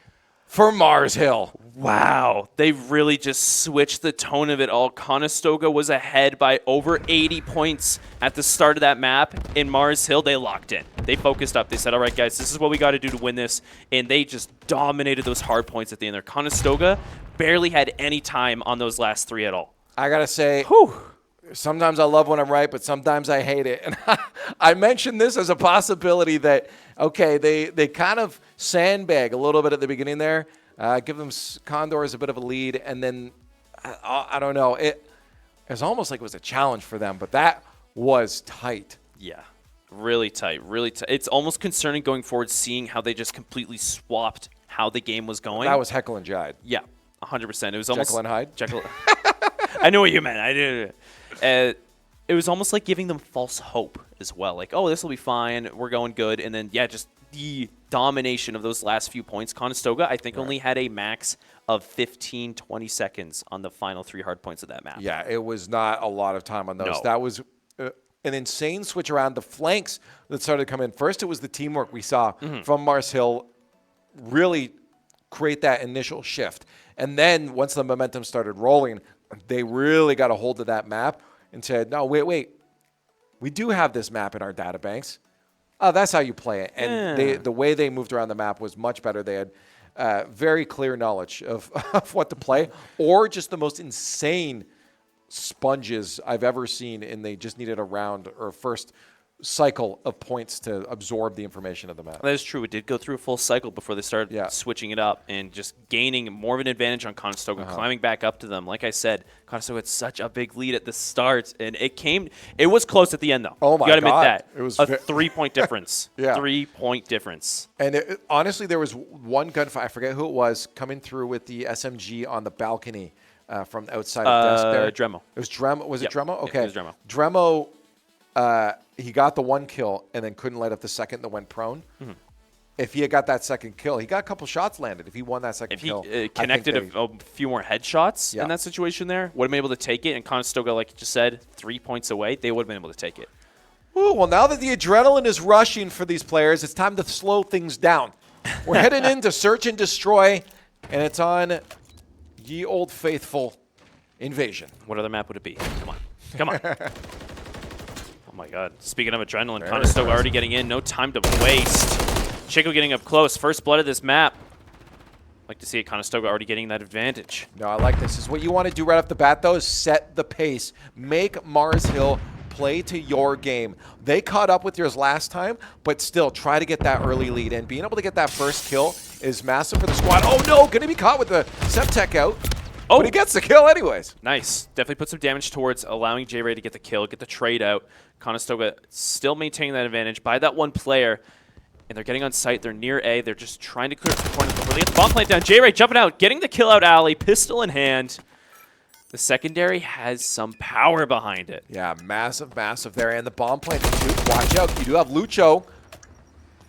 for Mars Hill. Wow, they really just switched the tone of it all. Conestoga was ahead by over 80 points at the start of that map. In Mars Hill, they locked in. They focused up. They said, all right, guys, this is what we got to do to win this. And they just dominated those hard points at the end there. Conestoga barely had any time on those last 3 at all. I got to say, sometimes I love when I'm right, but sometimes I hate it. And I mentioned this as a possibility that, okay, they kind of sandbag a little bit at the beginning there. Give them Condors a bit of a lead, and then, I don't know. It was almost like it was a challenge for them, but that was tight. Yeah, really tight, really tight. It's almost concerning going forward, seeing how they just completely swapped how the game was going. That was Heckle and Jide. Yeah, 100%. It was almost Jekyll and Hyde? Jekyll. I knew what you meant. I did. It was almost like giving them false hope as well. Like, oh, this will be fine. We're going good. And then, yeah, just the domination of those last few points. Conestoga, I think, only had a max of 15, 20 seconds on the final 3 hard points of that map. Yeah, it was not a lot of time on those. No. That was an insane switch around the flanks that started to come in. First, it was the teamwork we saw from Mars Hill really create that initial shift. And then once the momentum started rolling, they really got a hold of that map and said, no, wait. We do have this map in our databanks. Oh, that's how you play it. And the way they moved around the map was much better. They had very clear knowledge of what to play, or just the most insane sponges I've ever seen, and they just needed a round or a first cycle of points to absorb the information of the map. That is true. It did go through a full cycle before they started switching it up and just gaining more of an advantage on Conestoga, climbing back up to them. Like I said, Conestoga had such a big lead at the start, and it was close at the end, though. Oh, my God. You got to admit that. It was a 3-point difference. Yeah. 3-point difference. And honestly, there was one gunfight, I forget who it was, coming through with the SMG on the balcony from outside of desk there. Dremo. It was Dremo. Was it Dremo? Okay. Yeah, it was Dremo. Dremo, he got the 1 kill and then couldn't light up the second that went prone. If he had got that second kill, he got a couple shots landed. If he won that second kill. If he connected a few more headshots in that situation there, would have been able to take it. And Conestoga, like you just said, 3 points away, they would have been able to take it. Ooh, well, now that the adrenaline is rushing for these players, it's time to slow things down. We're heading into Search and Destroy, and it's on Ye Old Faithful Invasion. What other map would it be? Come on. Oh, my God. Speaking of adrenaline, Conestoga already getting in. No time to waste. Chico getting up close. First blood of this map. Like to see it, Conestoga already getting that advantage. No, I like this. Is what you want to do right off the bat, though, is set the pace. Make Mars Hill play to your game. They caught up with yours last time, but still try to get that early lead. And being able to get that first kill is massive for the squad. Oh, no, going to be caught with the Septech out. Oh, but he gets the kill anyways. Nice. Definitely put some damage towards allowing J-Ray to get the kill, get the trade out. Conestoga still maintaining that advantage by that one player. And they're getting on site. They're near A. They're just trying to clear the corner before they get the bomb plant down. J-Ray jumping out, getting the kill out alley, pistol in hand. The secondary has some power behind it. Yeah, massive there. And the bomb plant, too. Watch out. You do have Lucho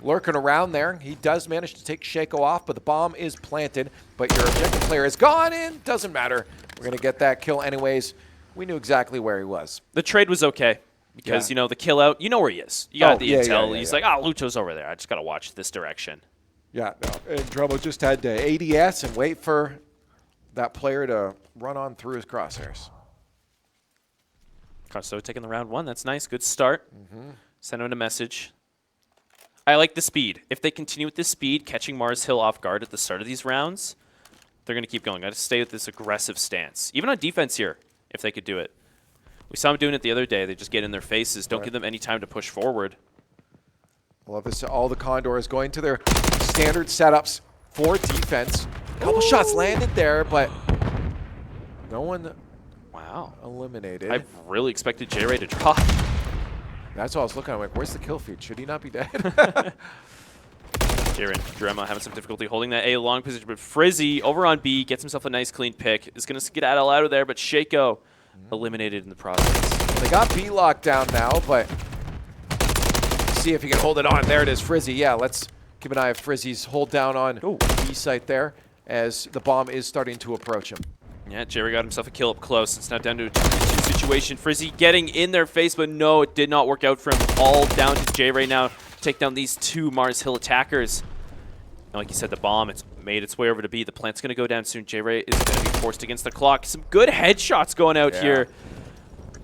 lurking around there. He does manage to take Shaco off, but the bomb is planted. But your objective player is gone in. Doesn't matter. We're going to get that kill anyways. We knew exactly where he was. The trade was okay because, you know, the kill out, you know where he is. You got the intel. He's like, Lucho's over there. I just got to watch this direction. Yeah, no. And Dremo just had to ADS and wait for that player to run on through his crosshairs. Conestoga taking the round 1. That's nice. Good start. Send him a message. I like the speed. If they continue with this speed, catching Mars Hill off guard at the start of these rounds, they're going to keep going. Got to stay with this aggressive stance. Even on defense here, if they could do it. We saw them doing it the other day. They just get in their faces. Don't give them any time to push forward. Love this. All the Condors going to their standard setups. for defense. A couple shots landed there, but no one eliminated. I really expected J-Ray to drop. That's what I was looking at. I'm like, where's the kill feed? Should he not be dead? J-Ray and Drema having some difficulty holding that A long position, but Frizzy over on B gets himself a nice clean pick. Is going to skedaddle out of there, but Shaco eliminated in the process. They got B locked down now, but see if he can hold it on. There it is, Frizzy. Yeah, let's keep an eye on Frizzy's hold down on B site there as the bomb is starting to approach him. Yeah, J-Ray got himself a kill up close. It's now down to a 2v2 situation. Frizzy getting in their face, but no, it did not work out for him. All down to J-Ray now to take down these two Mars Hill attackers. And like you said, the bomb, it's made its way over to B. The plant's going to go down soon. J-Ray is going to be forced against the clock. Some good headshots going out here.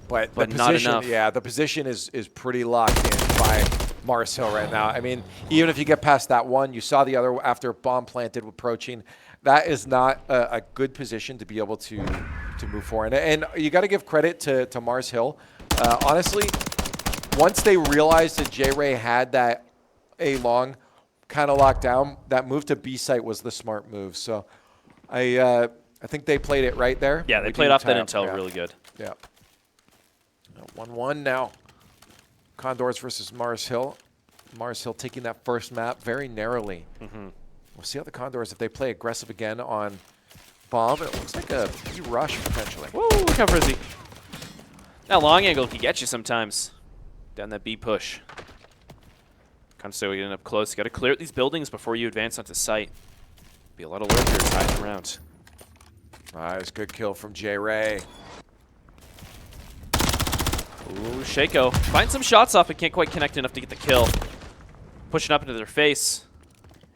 But not position, enough. Yeah, the position is pretty locked in by Mars Hill right now. I mean, even if you get past that one, you saw the other after bomb planted approaching. That is not a good position to be able to move forward. And you got to give credit to Mars Hill. Honestly, once they realized that J-Ray had that A-long kind of locked down, that move to B site was the smart move. So I think they played it right there. Yeah, they played off that intel really good. Yeah. 1-1 now. Condors versus Mars Hill. Mars Hill taking that first map very narrowly. We'll see how the Condors, if they play aggressive again on bomb, it looks like a B rush potentially. Woo, look how Frizzy. That long angle can get you sometimes. Down that B push. Conestoga getting up close. You got to clear these buildings before you advance onto site. Be a lot of lurkers hiding around. Nice, good kill from J-Ray. Ooh, Shaco. Find some shots off, but can't quite connect enough to get the kill. Pushing up into their face.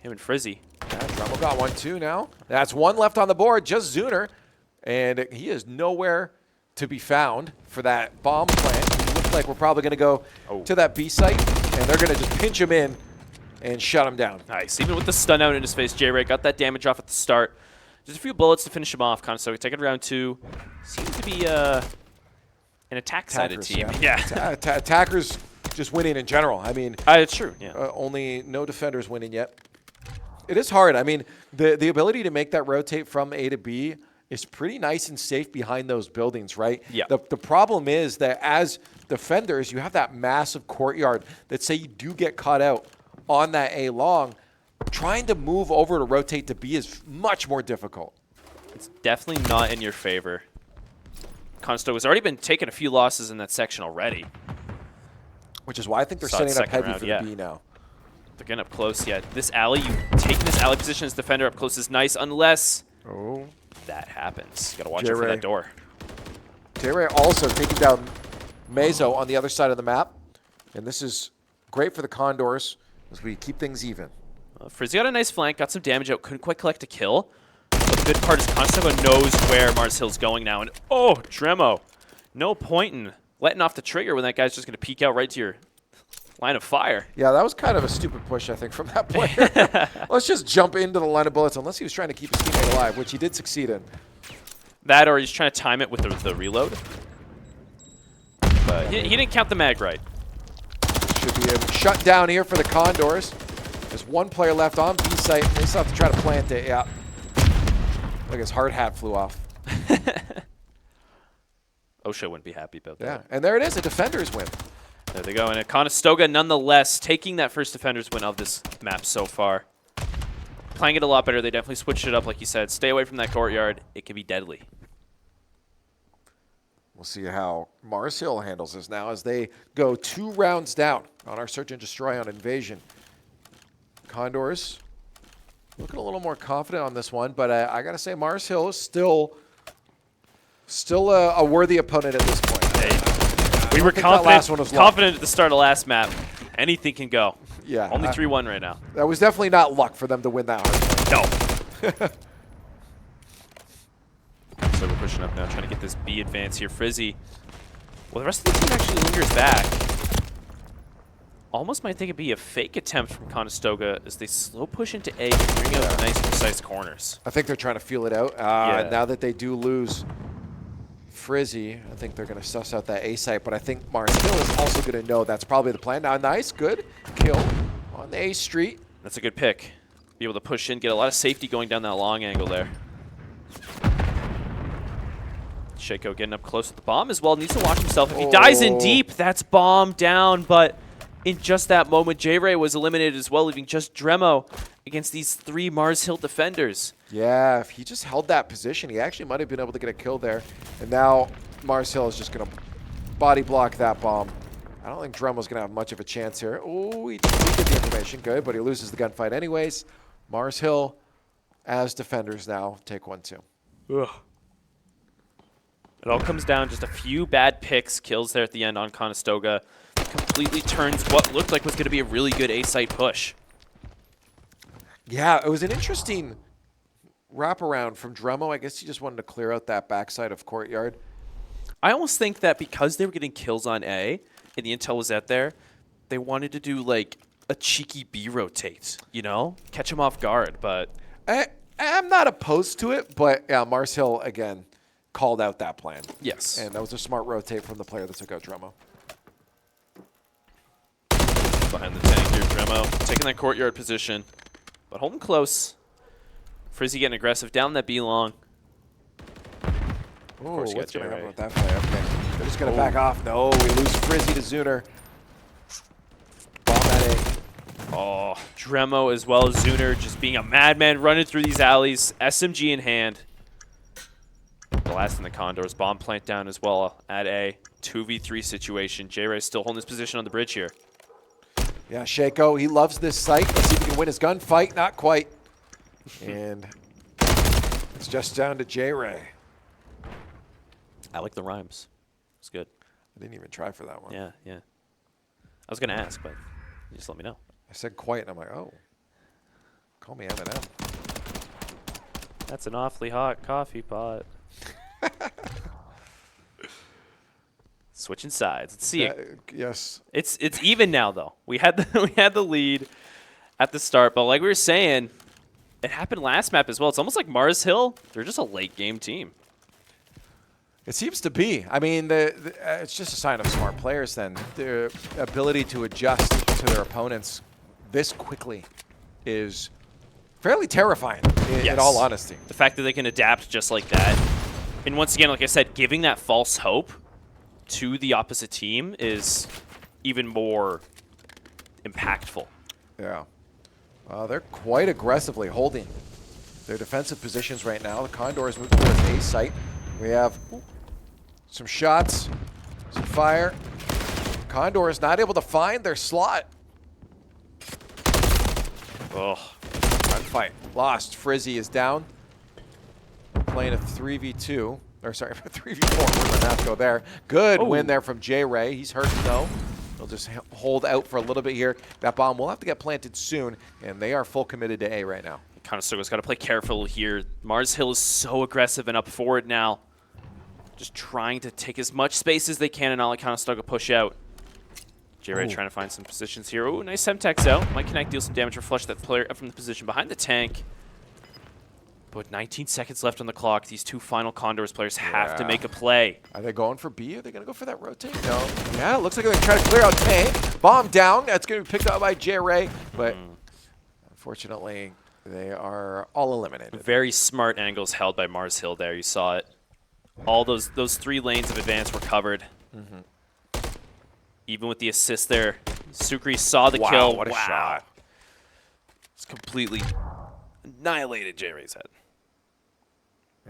Him and Frizzy. Yeah, Dremel got one too now. That's one left on the board, just Zuner. And he is nowhere to be found for that bomb plant. It looks like we're probably going to go to that B site, and they're going to just pinch him in and shut him down. Nice. Even with the stun out in his face, J-Ray got that damage off at the start. Just a few bullets to finish him off. Conestoga taking round 2. Seems to be an attack-sided team. Yeah. Attackers just winning in general. I mean, it's true. Yeah. Only no defenders winning yet. It is hard. I mean, the ability to make that rotate from A to B is pretty nice and safe behind those buildings, right? Yeah. The problem is that as defenders, you have that massive courtyard that say you do get caught out on that A long. Trying to move over to rotate to B is much more difficult. It's definitely not in your favor. Conestoga's already been taking a few losses in that section already. Which is why I think they're Saw it setting up second heavy round, for yeah. the B now. They're getting up close. Yeah, this alley, you taking this alley position as defender up close is nice, unless that happens. Got to watch out for that door. J-Ray also taking down Mezo on the other side of the map. And this is great for the Condors as we keep things even. Frizzy got a nice flank, got some damage out, couldn't quite collect a kill. But the good part is Conestoga knows where Mars Hill's going now. And Dremo, no point in letting off the trigger when that guy's just going to peek out right to your line of fire. Yeah, that was kind of a stupid push, I think, from that player. Let's just jump into the line of bullets, unless he was trying to keep his teammate alive, which he did succeed in. That, or he's trying to time it with the reload. But he didn't count the mag right. Should be a shut down here for the Condors. There's one player left on B site, and they still have to try to plant it. Yeah. Look, his hard hat flew off. Osha wouldn't be happy about that. Yeah, and there it is, a defender's win. There they go, and a Conestoga nonetheless taking that first defender's win of this map so far. Playing it a lot better. They definitely switched it up, like you said. Stay away from that courtyard. It can be deadly. We'll see how Mars Hill handles this now as they go 2 rounds down on our Search and Destroy on Invasion. Condors looking a little more confident on this one, but I got to say Mars Hill is still a worthy opponent at this point. Hey, we were confident at the start of last map. Anything can go. Yeah. Only 3-1 right now. That was definitely not luck for them to win that hard. No. So we're pushing up now, trying to get this B advance here. Frizzy. Well, the rest of the team actually lingers back. Almost might think it'd be a fake attempt from Conestoga as they slow push into A and bring out nice, precise corners. I think they're trying to feel it out. Now that they do lose Frizzy, I think they're going to suss out that A site, but I think Mars Hill is also going to know that's probably the plan. Now, nice, good kill on the A street. That's a good pick. be able to push in, get a lot of safety going down that long angle there. Shaco getting up close with the bomb as well. Needs to watch himself. If he dies in deep, that's bomb down. But in just that moment, J-Ray was eliminated as well, leaving just Dremo against these 3 Mars Hill defenders. Yeah, if he just held that position, he actually might have been able to get a kill there. And now Mars Hill is just going to body block that bomb. I don't think Dremo's going to have much of a chance here. Oh, he did the information. Good, but he loses the gunfight anyways. Mars Hill, as defenders now, take 1-2. Ugh. It all comes down just a few bad picks, kills there at the end on Conestoga. Completely turns what looked like was going to be a really good A-site push. Yeah, it was an interesting wraparound from Dremo. I guess he just wanted to clear out that backside of Courtyard. I almost think that because they were getting kills on A and the intel was out there, they wanted to do like a cheeky B rotate, you know? Catch him off guard, but... I'm not opposed to it, but yeah, Mars Hill, again, called out that plan. Yes. And that was a smart rotate from the player that took out Dremo. Behind the tank here, Dremo taking that Courtyard position, but holding close. Frizzy getting aggressive down that B long. Oh, what's going to happen with that play? Okay. They're just going to back off. No, we lose Frizzy to Zuner. Bomb at A. Oh, Dremo as well as Zuner just being a madman running through these alleys. SMG in hand. Blast in the Condors. Bomb plant down as well at A. 2v3 situation. J-Ray still holding his position on the bridge here. Yeah, Shaco, he loves this site. Let's see if he can win his gunfight. Not quite. And it's just down to J-Ray. I like the rhymes. It's good. I didn't even try for that one. Yeah, yeah. I was going to ask, but you just let me know. I said quiet, and I'm like, oh. Call me Eminem. That's an awfully hot coffee pot. Switching sides. Let's see it. Yes. It's even now though. We had the lead at the start, but like we were saying, it happened last map as well. It's almost like Mars Hill. They're just a late game team. It seems to be. I mean, it's just a sign of smart players then. Their ability to adjust to their opponents this quickly is fairly terrifying, in all honesty. The fact that they can adapt just like that. And once again, like I said, giving that false hope to the opposite team is even more impactful. Yeah. They're quite aggressively holding their defensive positions right now. The Condors moving towards A site. We have some shots, some fire. Condors not able to find their slot. Oh. Gunfight. Lost. Frizzy is down. Playing a 3v2. Or sorry, 3v4. Where'd my math go there? Good win there from J-Ray. He's hurt though. They'll just hold out for a little bit here. That bomb will have to get planted soon, and they are full committed to A right now. Conestoga's got to play careful here. Mars Hill is so aggressive and up forward now. Just trying to take as much space as they can and not let Conestoga push out. J-Ray trying to find some positions here. Oh, nice Semtex out. Might connect, deal some damage, or flush that player up from the position behind the tank. But with 19 seconds left on the clock, these two final Condors players have to make a play. Are they going for B? Are they going to go for that rotate? No. Yeah, it looks like they're going to try to clear out tank. Bomb down. That's going to be picked up by J-Ray. But unfortunately, they are all eliminated. Very smart angles held by Mars Hill there. You saw it. All those 3 lanes of advance were covered. Even with the assist there, Sukri saw the kill. What a shot. It's completely annihilated J-Ray's head.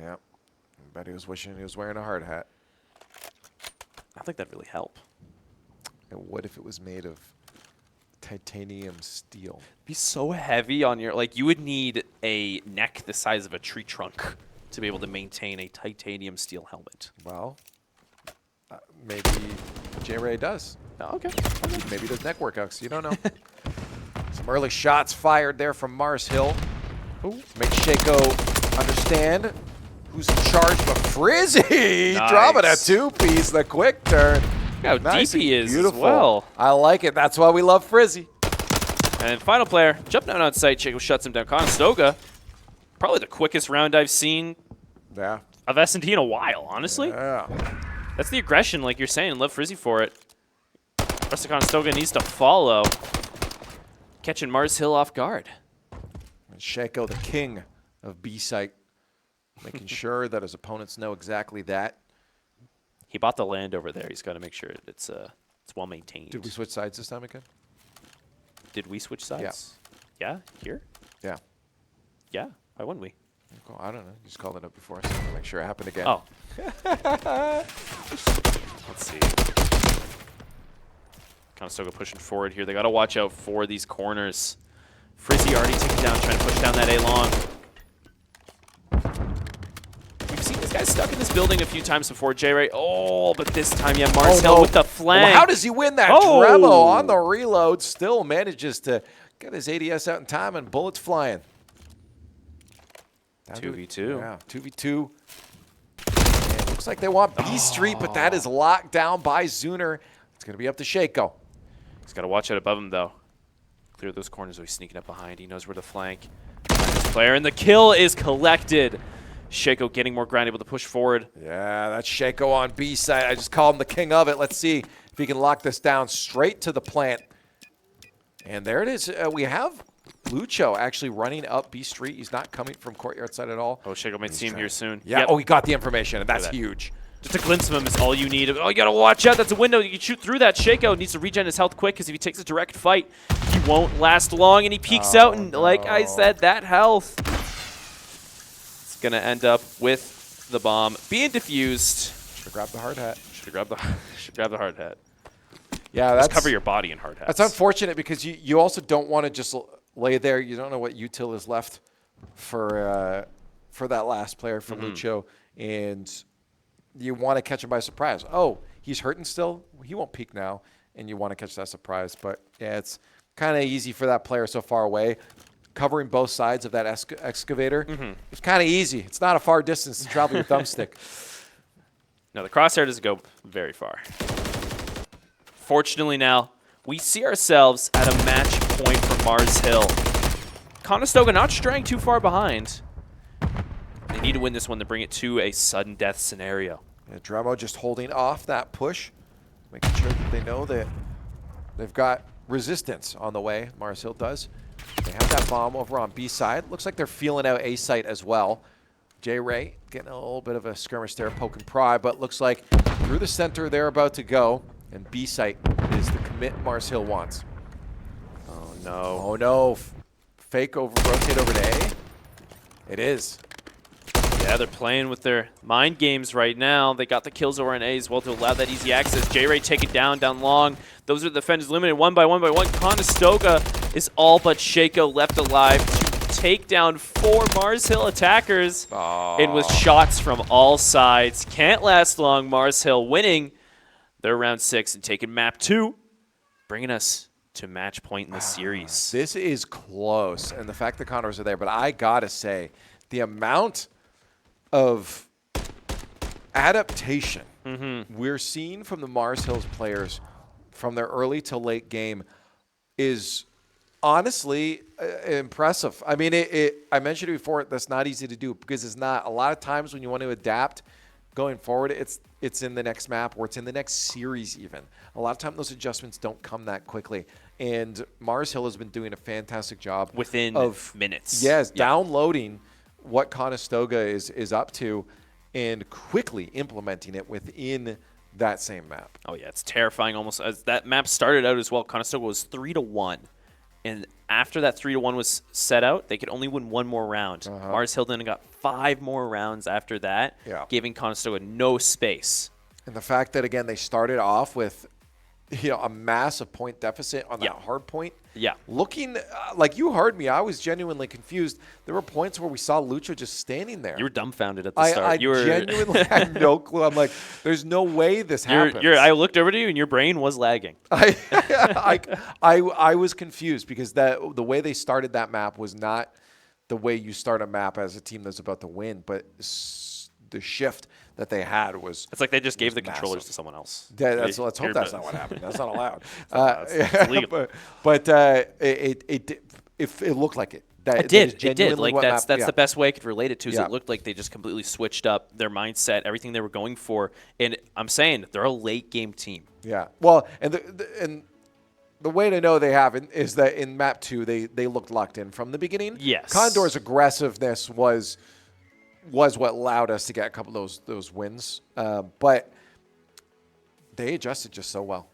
Yeah. I bet he was wishing he was wearing a hard hat. I think that'd really help. And what if it was made of titanium steel? It'd be so heavy on your, like, you would need a neck the size of a tree trunk to be able to maintain a titanium steel helmet. Well, maybe J-Ray does. Oh, okay. Maybe he does neck workouts. You don't know. Some early shots fired there from Mars Hill. Make Shaco understand who's in charge, but Frizzy dropping a 2-piece, the quick turn. Look how deep he is beautiful. As well. I like it. That's why we love Frizzy. And final player, jumping out on site, Shaco shuts him down. Conestoga, probably the quickest round I've seen of S&T in a while, honestly. Yeah. That's the aggression, like you're saying. Love Frizzy for it. Rest of Conestoga needs to follow. Catching Mars Hill off guard. And Shako, the king of B-site, making sure that his opponents know exactly that. He bought the land over there. He's got to make sure it's well maintained. Did we switch sides this time again? Did we switch sides? Yeah. Here? Yeah. Yeah. Why wouldn't we? I don't know. You just called it up before, so I want to make sure it happened again. Oh. Let's see. Conestoga pushing forward here. They got to watch out for these corners. Frizzy already taken down, trying to push down that A-long. We've seen this guy stuck in this building a few times before, J-Ray. Oh, but this time, yeah, Mars Hill with the flank. Well, how does he win that? Dremo on the reload still manages to get his ADS out in time, and bullets flying. 2v2. Yeah, 2v2. And it looks like they want B Street, but that is locked down by Zuner. It's going to be up to Shako. He's got to watch out above him, though. Clear those corners. He's sneaking up behind. He knows where to flank. This player, and the kill is collected. Shako getting more ground, able to push forward. Yeah, that's Shako on B side. I just called him the king of it. Let's see if he can lock this down straight to the plant. And there it is. We have Lucho actually running up B Street. He's not coming from courtyard side at all. Oh, Shako might see him here soon. Yeah. Yep. Oh, he got the information, and that's huge. Just a glimpse of him is all you need. Oh, you got to watch out. That's a window. You can shoot through that. Shako needs to regen his health quick because if he takes a direct fight, he won't last long. And he peeks out. And like I said, that health is going to end up with the bomb being defused. Should have grabbed the hard hat. Should grab the hard hat. Yeah, just cover your body in hard hats. That's unfortunate because you also don't want to just lay there. You don't know what util is left for that last player for Lucho, and you want to catch him by surprise. Oh, he's hurting still. He won't peek now, and you want to catch that surprise. But yeah, it's kind of easy for that player so far away. Covering both sides of that excavator, it's kind of easy. It's not a far distance to travel your thumbstick. No, the crosshair doesn't go very far. Fortunately now, we see ourselves at a match point for Mars Hill. Conestoga not straying too far behind. They need to win this one to bring it to a sudden death scenario. Yeah, Dremo just holding off that push, making sure that they know that they've got resistance on the way. Mars Hill does. They have that bomb over on B side. Looks like they're feeling out A site as well. J-Ray getting a little bit of a skirmish there, poke and pry, but looks like through the center they're about to go, and B site is the commit Mars Hill wants. Oh no. Oh no. Fake over, rotate over to A. It is. Yeah, they're playing with their mind games right now. They got the kills over on A as well to allow that easy access. J-Ray take it down long. Those are the defenders limited one by one. Conestoga is all but Shako left alive to take down 4 Mars Hill attackers. And with shots from all sides. Can't last long. Mars Hill winning their round 6 and taking map 2, bringing us to match point in the series. This is close, and the fact the Condors are there, but I gotta say, the amount of adaptation we're seeing from the Mars Hills players from their early to late game is honestly impressive. I mean, I mentioned it before, that's not easy to do because it's not. A lot of times when you want to adapt going forward, it's in the next map or it's in the next series even. A lot of time those adjustments don't come that quickly. And Mars Hill has been doing a fantastic job. Within minutes. Yes, downloading what Conestoga is up to and quickly implementing it within that same map. Oh yeah, it's terrifying almost. As that map started out as well, Conestoga was 3-1. And after that 3-1 was set out, they could only win one more round. Mars Hill then got 5 more rounds after that, giving Conestoga no space. And the fact that, again, they started off with a massive point deficit on that hard point. Yeah. Looking like you heard me, I was genuinely confused. There were points where we saw Lucho just standing there. You were dumbfounded at the start. I genuinely had no clue. I'm like, there's no way this happens. I looked over to you and your brain was lagging. I was confused because the way they started that map was not the way you start a map as a team that's about to win, but the shift that they had was. It's like they just gave the controllers to someone else. Yeah, let's hope that's not what happened. That's not allowed. It's illegal. But it looked like it. It did. Like that's the best way I could relate it to. Is it looked like they just completely switched up their mindset, everything they were going for. And I'm saying they're a late game team. Yeah. Well, and the way to know they haven't is that in map 2 they looked locked in from the beginning. Yes. Condors' aggressiveness was what allowed us to get a couple of those wins. But they adjusted just so well.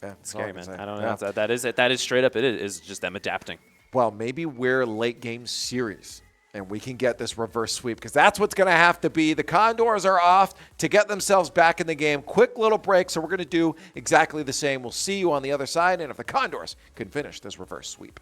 Yeah, Scary, man. I don't know. That is it. That is straight up. It is just them adapting. Well, maybe we're late game series and we can get this reverse sweep because that's what's going to have to be. The Condors are off to get themselves back in the game. Quick little break, so we're going to do exactly the same. We'll see you on the other side, and if the Condors can finish this reverse sweep.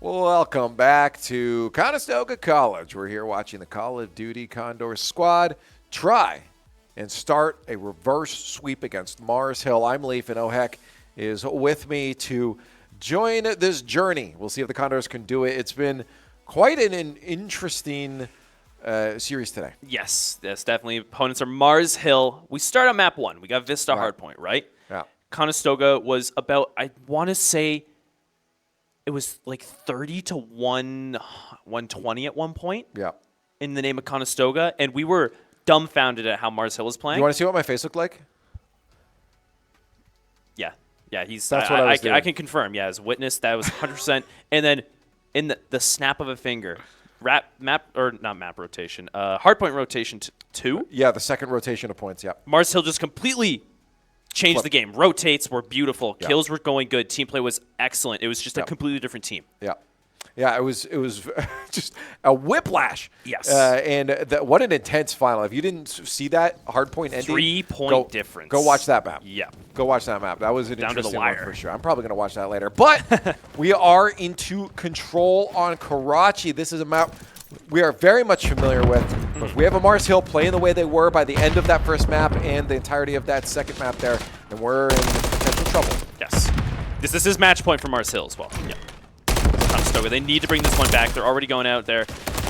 Welcome back to Conestoga College. We're here watching the Call of Duty Condors squad try and start a reverse sweep against Mars Hill. I'm Leaf, and Ohek is with me to join this journey. We'll see if the Condors can do it. It's been quite an interesting series today. Yes, definitely. Opponents are Mars Hill. We start on map 1. We got Vista Hardpoint, right? Yeah. Conestoga was about, I want to say, it was like 30 to 120 at one point. Yeah. In the name of Conestoga, and we were dumbfounded at how Mars Hill was playing. You want to see what my face looked like? Yeah. He's. That's what I was doing. I can confirm. Yeah, as a witness, that was 100%. And then, in the snap of a finger, hardpoint rotation 2. Yeah, the second rotation of points. Yeah. Mars Hill just completely changed the game. Rotates were beautiful. Yeah. Kills were going good. Team play was excellent. It was just a completely different team. Yeah. Yeah, it was just a whiplash. Yes. And what an intense final. If you didn't see that hardpoint ending, 3-point difference. Go watch that map. Yeah. Go watch that map. That was an Down to the interesting one wire. for sure. I'm probably going to watch that later. But we are into control on Karachi. This is a map we are very much familiar with. But if we have a Mars Hill playing the way they were by the end of that first map and the entirety of that second map there, then we're in potential trouble. Yes. This is match point for Mars Hill as well. Yeah. Conestoga, they need to bring this one back. They're already going out there.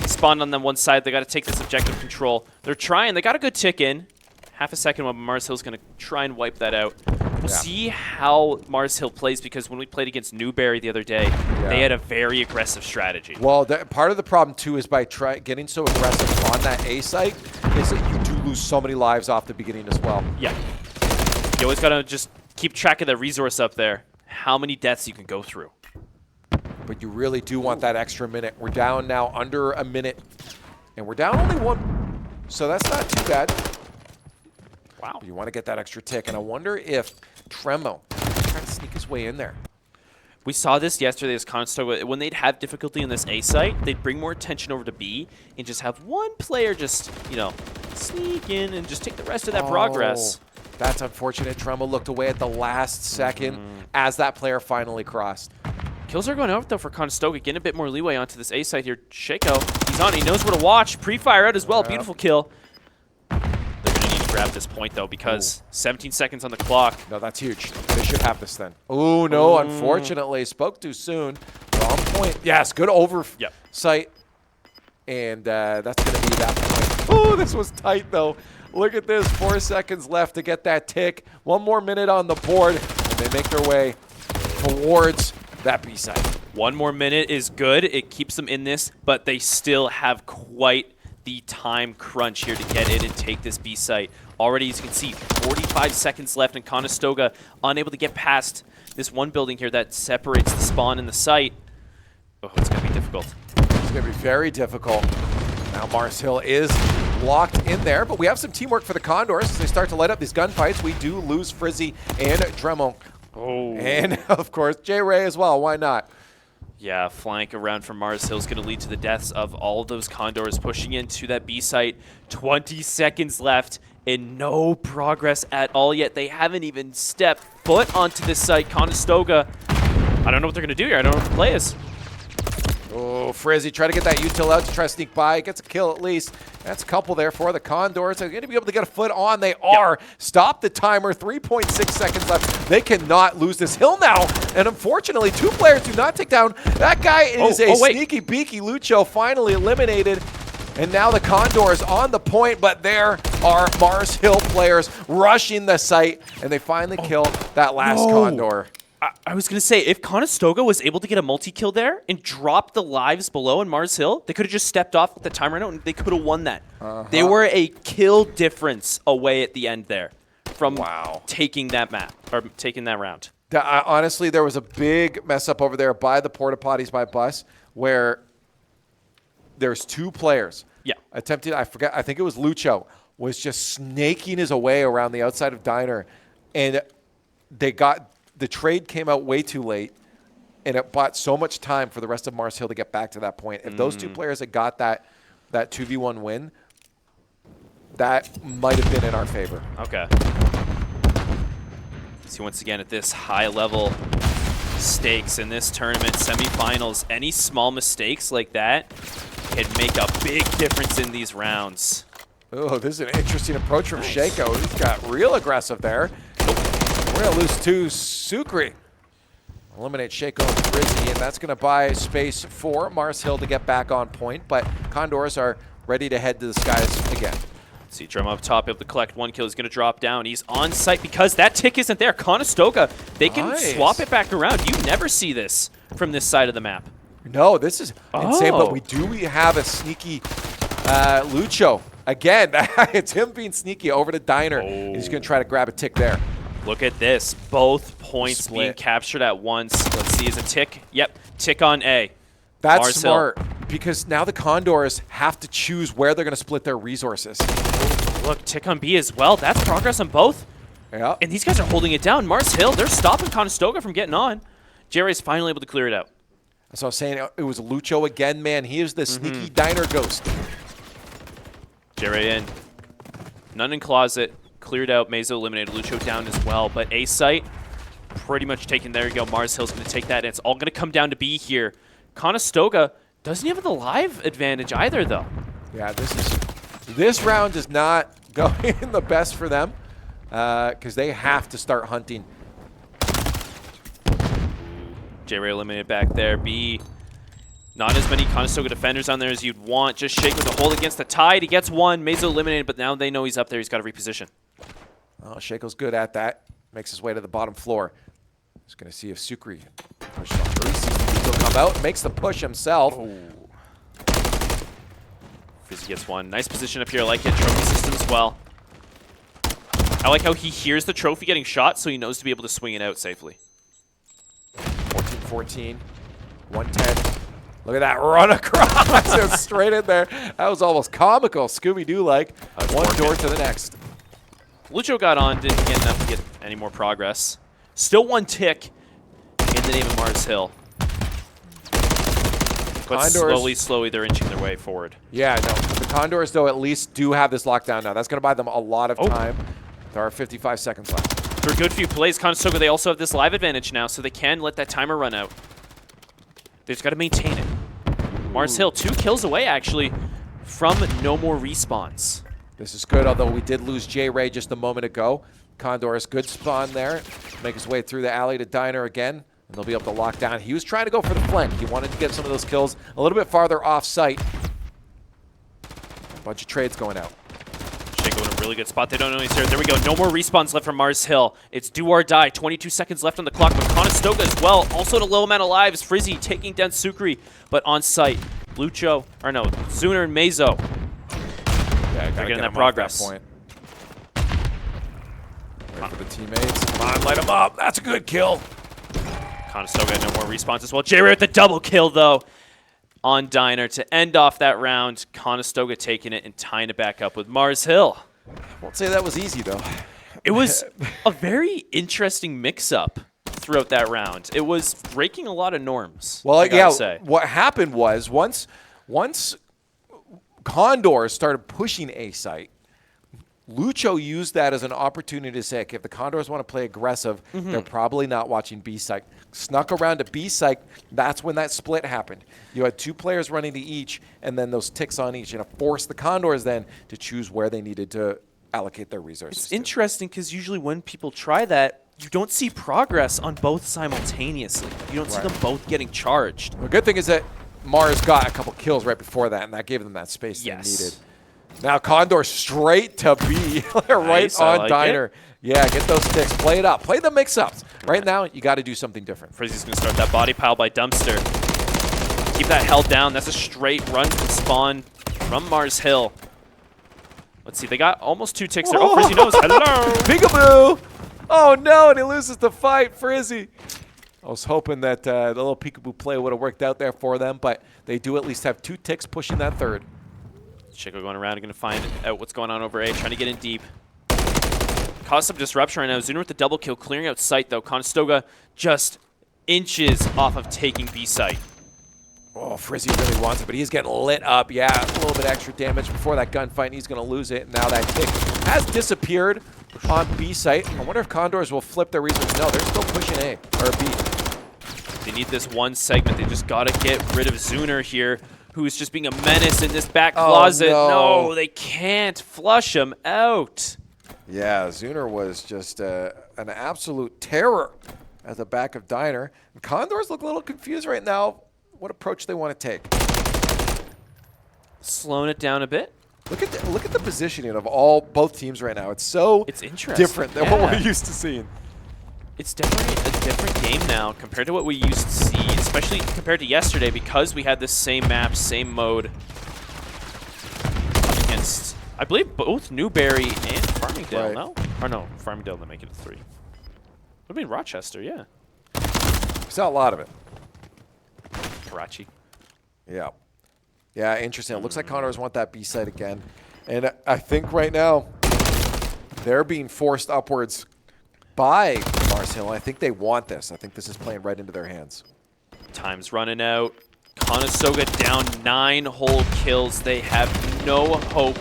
Spawned on them one side. They got to take this objective control. They're trying. They got a good tick in. Half a second while Mars Hill's going to try and wipe that out. We'll see how Mars Hill plays, because when we played against Newberry the other day, they had a very aggressive strategy. Well, part of the problem, too, is by getting so aggressive on that A site is that you do lose so many lives off the beginning as well. Yeah. You always got to just keep track of the resource up there, how many deaths you can go through. But you really do want that extra minute. We're down now under a minute, and we're down only 1, so that's not too bad. Wow. But you want to get that extra tick, and I wonder if Tremo is trying to sneak his way in there. We saw this yesterday as Conestoga. When they'd have difficulty in this A site, they'd bring more attention over to B and just have one player just, sneak in and just take the rest of that progress. That's unfortunate. Tremo looked away at the last second as that player finally crossed. Kills are going out, though, for Conestoga. Getting a bit more leeway onto this A site here. Shaco, he's on. He knows where to watch. Pre-fire out as well. Beautiful kill. They're going to need to grab this point, though, because 17 seconds on the clock. No, that's huge. They should have this then. Oh, no, unfortunately. Spoke too soon. Wrong point. Yes, good oversight. And that's going to be that point. Oh, this was tight, though. Look at this. 4 seconds left to get that tick. 1 more minute on the board, and they make their way towards that B side. 1 more minute is good. It keeps them in this, but they still have quite the time crunch here to get in and take this B site. Already, as you can see, 45 seconds left, and Conestoga unable to get past this one building here that separates the spawn and the site. Oh, it's going to be difficult. It's going to be very difficult. Now Mars Hill is locked in there, but we have some teamwork for the Condors as they start to light up these gunfights. We do lose Frizzy and Dremel. Oh. And, of course, J-Ray as well. Why not? Yeah, flank around from Mars Hill is going to lead to the deaths of all those Condors pushing into that B site. 20 seconds left and no progress at all yet. They haven't even stepped foot onto this site. Conestoga, I don't know what they're going to do here. I don't know what the play is. Oh, Frizzy try to get that util out to try to sneak by. Gets a kill at least. That's a couple there for the Condors. They're going to be able to get a foot on. They are. Stop the timer. 3.6 seconds left. They cannot lose this hill now. And unfortunately, 2 players do not take down. That guy is a sneaky beaky. Lucho finally eliminated. And now the Condors on the point, but there are Mars Hill players rushing the site, and they finally kill that last Condor. I was going to say, if Conestoga was able to get a multi-kill there and drop the lives below in Mars Hill, they could have just stepped off with the timer out and they could have won that. They were a kill difference away at the end there from taking that map, or taking that round. Honestly, there was a big mess up over there by the porta potties by bus where there's 2 players. Yeah. Attempted, I think it was Lucho, was just snaking his way around the outside of Diner, and the trade came out way too late, and it bought so much time for the rest of Mars Hill to get back to that point. If those 2 players had got that 2v1 win, that might have been in our favor. Okay. See, once again, at this high level, stakes in this tournament, semifinals. Any small mistakes like that can make a big difference in these rounds. Oh, this is an interesting approach from Shaco. He's got real aggressive there. We're going to lose to Sukri. Eliminate Shaco and Frizzy, and that's going to buy space for Mars Hill to get back on point, but Condors are ready to head to the skies again. See Drum up top, able to collect 1 kill. He's going to drop down. He's on site because that tick isn't there. Conestoga, they can swap it back around. You never see this from this side of the map. No, this is insane, but we have a sneaky Lucho. Again, it's him being sneaky over to Diner. He's going to try to grab a tick there. Look at this. Both points being captured at once. Let's see, is a tick? Yep, tick on A. That's Mars smart, Hill. because now the Condors have to choose where they're going to split their resources. Look, tick on B as well. That's progress on both. Yeah. And these guys are holding it down. Mars Hill, they're stopping Conestoga from getting on. Jerry's finally able to clear it out. So I was saying, it was Lucho again, man. He is the sneaky Diner ghost. Jerry in. None in closet. Cleared out. Mazo eliminated. Lucho down as well. But A site, pretty much taken. There you go. Mars Hill's going to take that. And it's all going to come down to B here. Conestoga doesn't have the live advantage either, though. Yeah, this round is not going the best for them because they have to start hunting. J-Ray eliminated back there. B, not as many Conestoga defenders on there as you'd want. Just Shake with a hold against the tide. He gets one. Mazo eliminated, but now they know he's up there. He's got to reposition. Oh, Shaco's good at that. Makes his way to the bottom floor. He's going to see if Sukri pushes on through. He sees Mazo come out. Makes the push himself. Fizzy gets one. Nice position up here. I like it. Trophy system as well. I like how he hears the trophy getting shot, so he knows to be able to swing it out safely. 14-14. 110. Look at that run across. It's straight in there. That was almost comical. Scooby-Doo-like. One door to the next. Lucho got on. Didn't get enough to get any more progress. Still one tick in the name of Mars Hill. But slowly, they're inching their way forward. Yeah, no. The Condors, though, at least do have this lockdown now. That's going to buy them a lot of time. There are 55 seconds left. For a good few plays, Conestoga, they also have this live advantage now, so they can let that timer run out. They just got to maintain it. Mars Hill, 2 kills away, actually, from no more respawns. This is good, although we did lose J-Ray just a moment ago. Condors, good spawn there. Make his way through the alley to Diner again, and they'll be able to lock down. He was trying to go for the flank. He wanted to get some of those kills a little bit farther off site. A bunch of trades going out. Shaco in a really good spot. They don't know he's here. There we go. No more respawns left from Mars Hill. It's do or die. 22 seconds left on the clock, but Conestoga as well. Also in a low amount of lives. Frizzy taking down Sukri, but on site. Lucho, or no, Zuner and Mazo. Yeah, they're getting that progress. That Wait for the teammates. Come on, light them up. That's a good kill. Conestoga no more respawns as well. J-Ray with the double kill, though, on Diner to end off that round. Conestoga taking it and tying it back up with Mars Hill. Won't say that was easy, though. It was a very interesting mix-up throughout that round. It was breaking a lot of norms. Well, yeah, say. What happened was once Condors started pushing A site, Lucho used that as an opportunity to say, okay, if the Condors want to play aggressive, they're probably not watching B site. Snuck around to B site. That's when that split happened. You had 2 players running to each, and then those ticks on each, and it forced the Condors then to choose where they needed to allocate their resources. It's interesting because usually when people try that, you don't see progress on both simultaneously. You don't see them both getting charged. The good thing is that Mars got a couple kills right before that, and that gave them that space they needed. Now Condor straight to B, right nice, on like Diner. It. Yeah, get those sticks. Play it up. Play the mix-ups. Right now, you got to do something different. Frizzy's going to start that body pile by Dumpster. Keep that held down. That's a straight run from spawn from Mars Hill. Let's see. They got almost 2 ticks there. Oh, Frizzy knows. Hello. Peekaboo. Oh, no, and he loses the fight. Frizzy. I was hoping that the little peekaboo play would have worked out there for them, but they do at least have 2 ticks pushing that third. Chico going around and going to find out what's going on over A, trying to get in deep. Caused some disruption right now. Zuner with the double kill, clearing out site, though. Conestoga just inches off of taking B site. Oh, Frizzy really wants it, but he's getting lit up. Yeah, a little bit extra damage before that gunfight, and he's going to lose it. Now that tick has disappeared on B site. I wonder if Condors will flip their reasons. No, they're still pushing A, or B. They need this one segment. They just got to get rid of Zuner here, who's just being a menace in this back closet. No, they can't flush him out. Yeah, Zuner was just an absolute terror at the back of Diner. And Condors look a little confused right now what approach they want to take. Slowing it down a bit. Look at the positioning of both teams right now. It's interesting. Different than what we're used to seeing. It's definitely a different game now compared to what we used to see, especially compared to yesterday, because we had the same map, same mode up against, I believe, both Newberry and Farmingdale, Right. no? Or no, Farmingdale didn't make it a 3. Would have been Rochester, yeah. Saw a lot of it. Karachi. Yeah. Yeah, interesting. It looks like Condors want that B site again. And I think right now they're being forced upwards by Mars Hill. I think they want this. I think this is playing right into their hands. Time's running out. Conestoga down 9 whole kills. They have no hope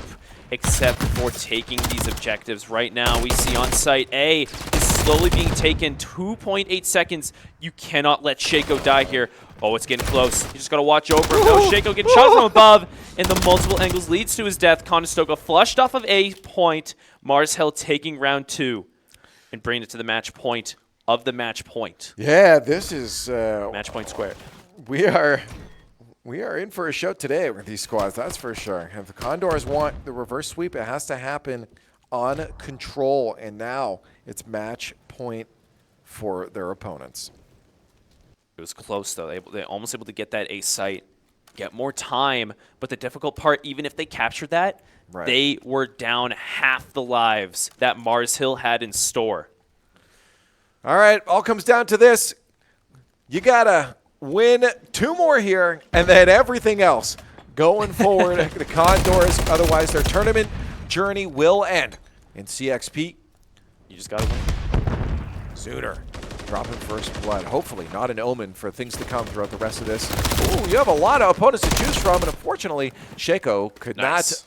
except for taking these objectives. Right now we see on site A is slowly being taken. 2.8 seconds. You cannot let Shaco die here. Oh, it's getting close. You just got to watch over him. No, Shaco getting shot from above, and the multiple angles leads to his death. Conestoga flushed off of A point. Mars Hill taking round 2 and bringing it to the match point of the match point. Yeah, this is match point squared. We are in for a show today with these squads, that's for sure. If the Condors want the reverse sweep, it has to happen on control, and now it's match point for their opponents. It was close, though. They almost able to get that A site, get more time. But the difficult part, even if they captured that, they were down half the lives that Mars Hill had in store. All right, all comes down to this. You got to win 2 more here, and then everything else going forward. The Condors, otherwise their tournament journey will end. In CXP, you just got to win. Zuner dropping first blood. Hopefully not an omen for things to come throughout the rest of this. Ooh, you have a lot of opponents to choose from, and unfortunately, Shaco could not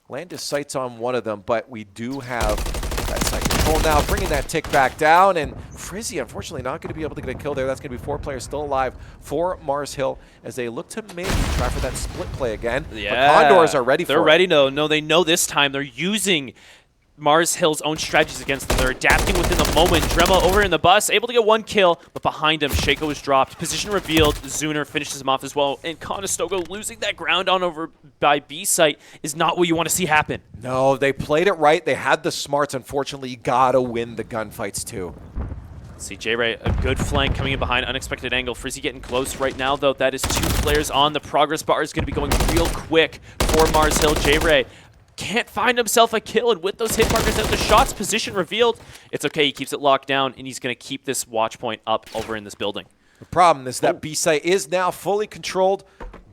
land his sights on one of them, but we do have that sight control now, bringing that tick back down, and Frizzy, unfortunately, not going to be able to get a kill there. That's going to be 4 players still alive for Mars Hill as they look to maybe try for that split play again. Yeah. But Condors are ready for it. They're ready, though. No, they know this time. They're using Mars Hill's own strategies against them. They're adapting within the moment. Drema over in the bus, able to get 1 kill, but behind him, Shaco was dropped. Position revealed. Zuner finishes him off as well. And Conestoga losing that ground on over by B site is not what you want to see happen. No, they played it right. They had the smarts. Unfortunately, you got to win the gunfights too. See J-Ray, a good flank coming in behind, unexpected angle. Frizzy getting close right now, though. That is 2 players on. The progress bar is going to be going real quick for Mars Hill. J-Ray can't find himself a kill, and with those hit markers out, the shot's position revealed. It's okay, he keeps it locked down, and he's going to keep this watch point up over in this building. The problem is that B site is now fully controlled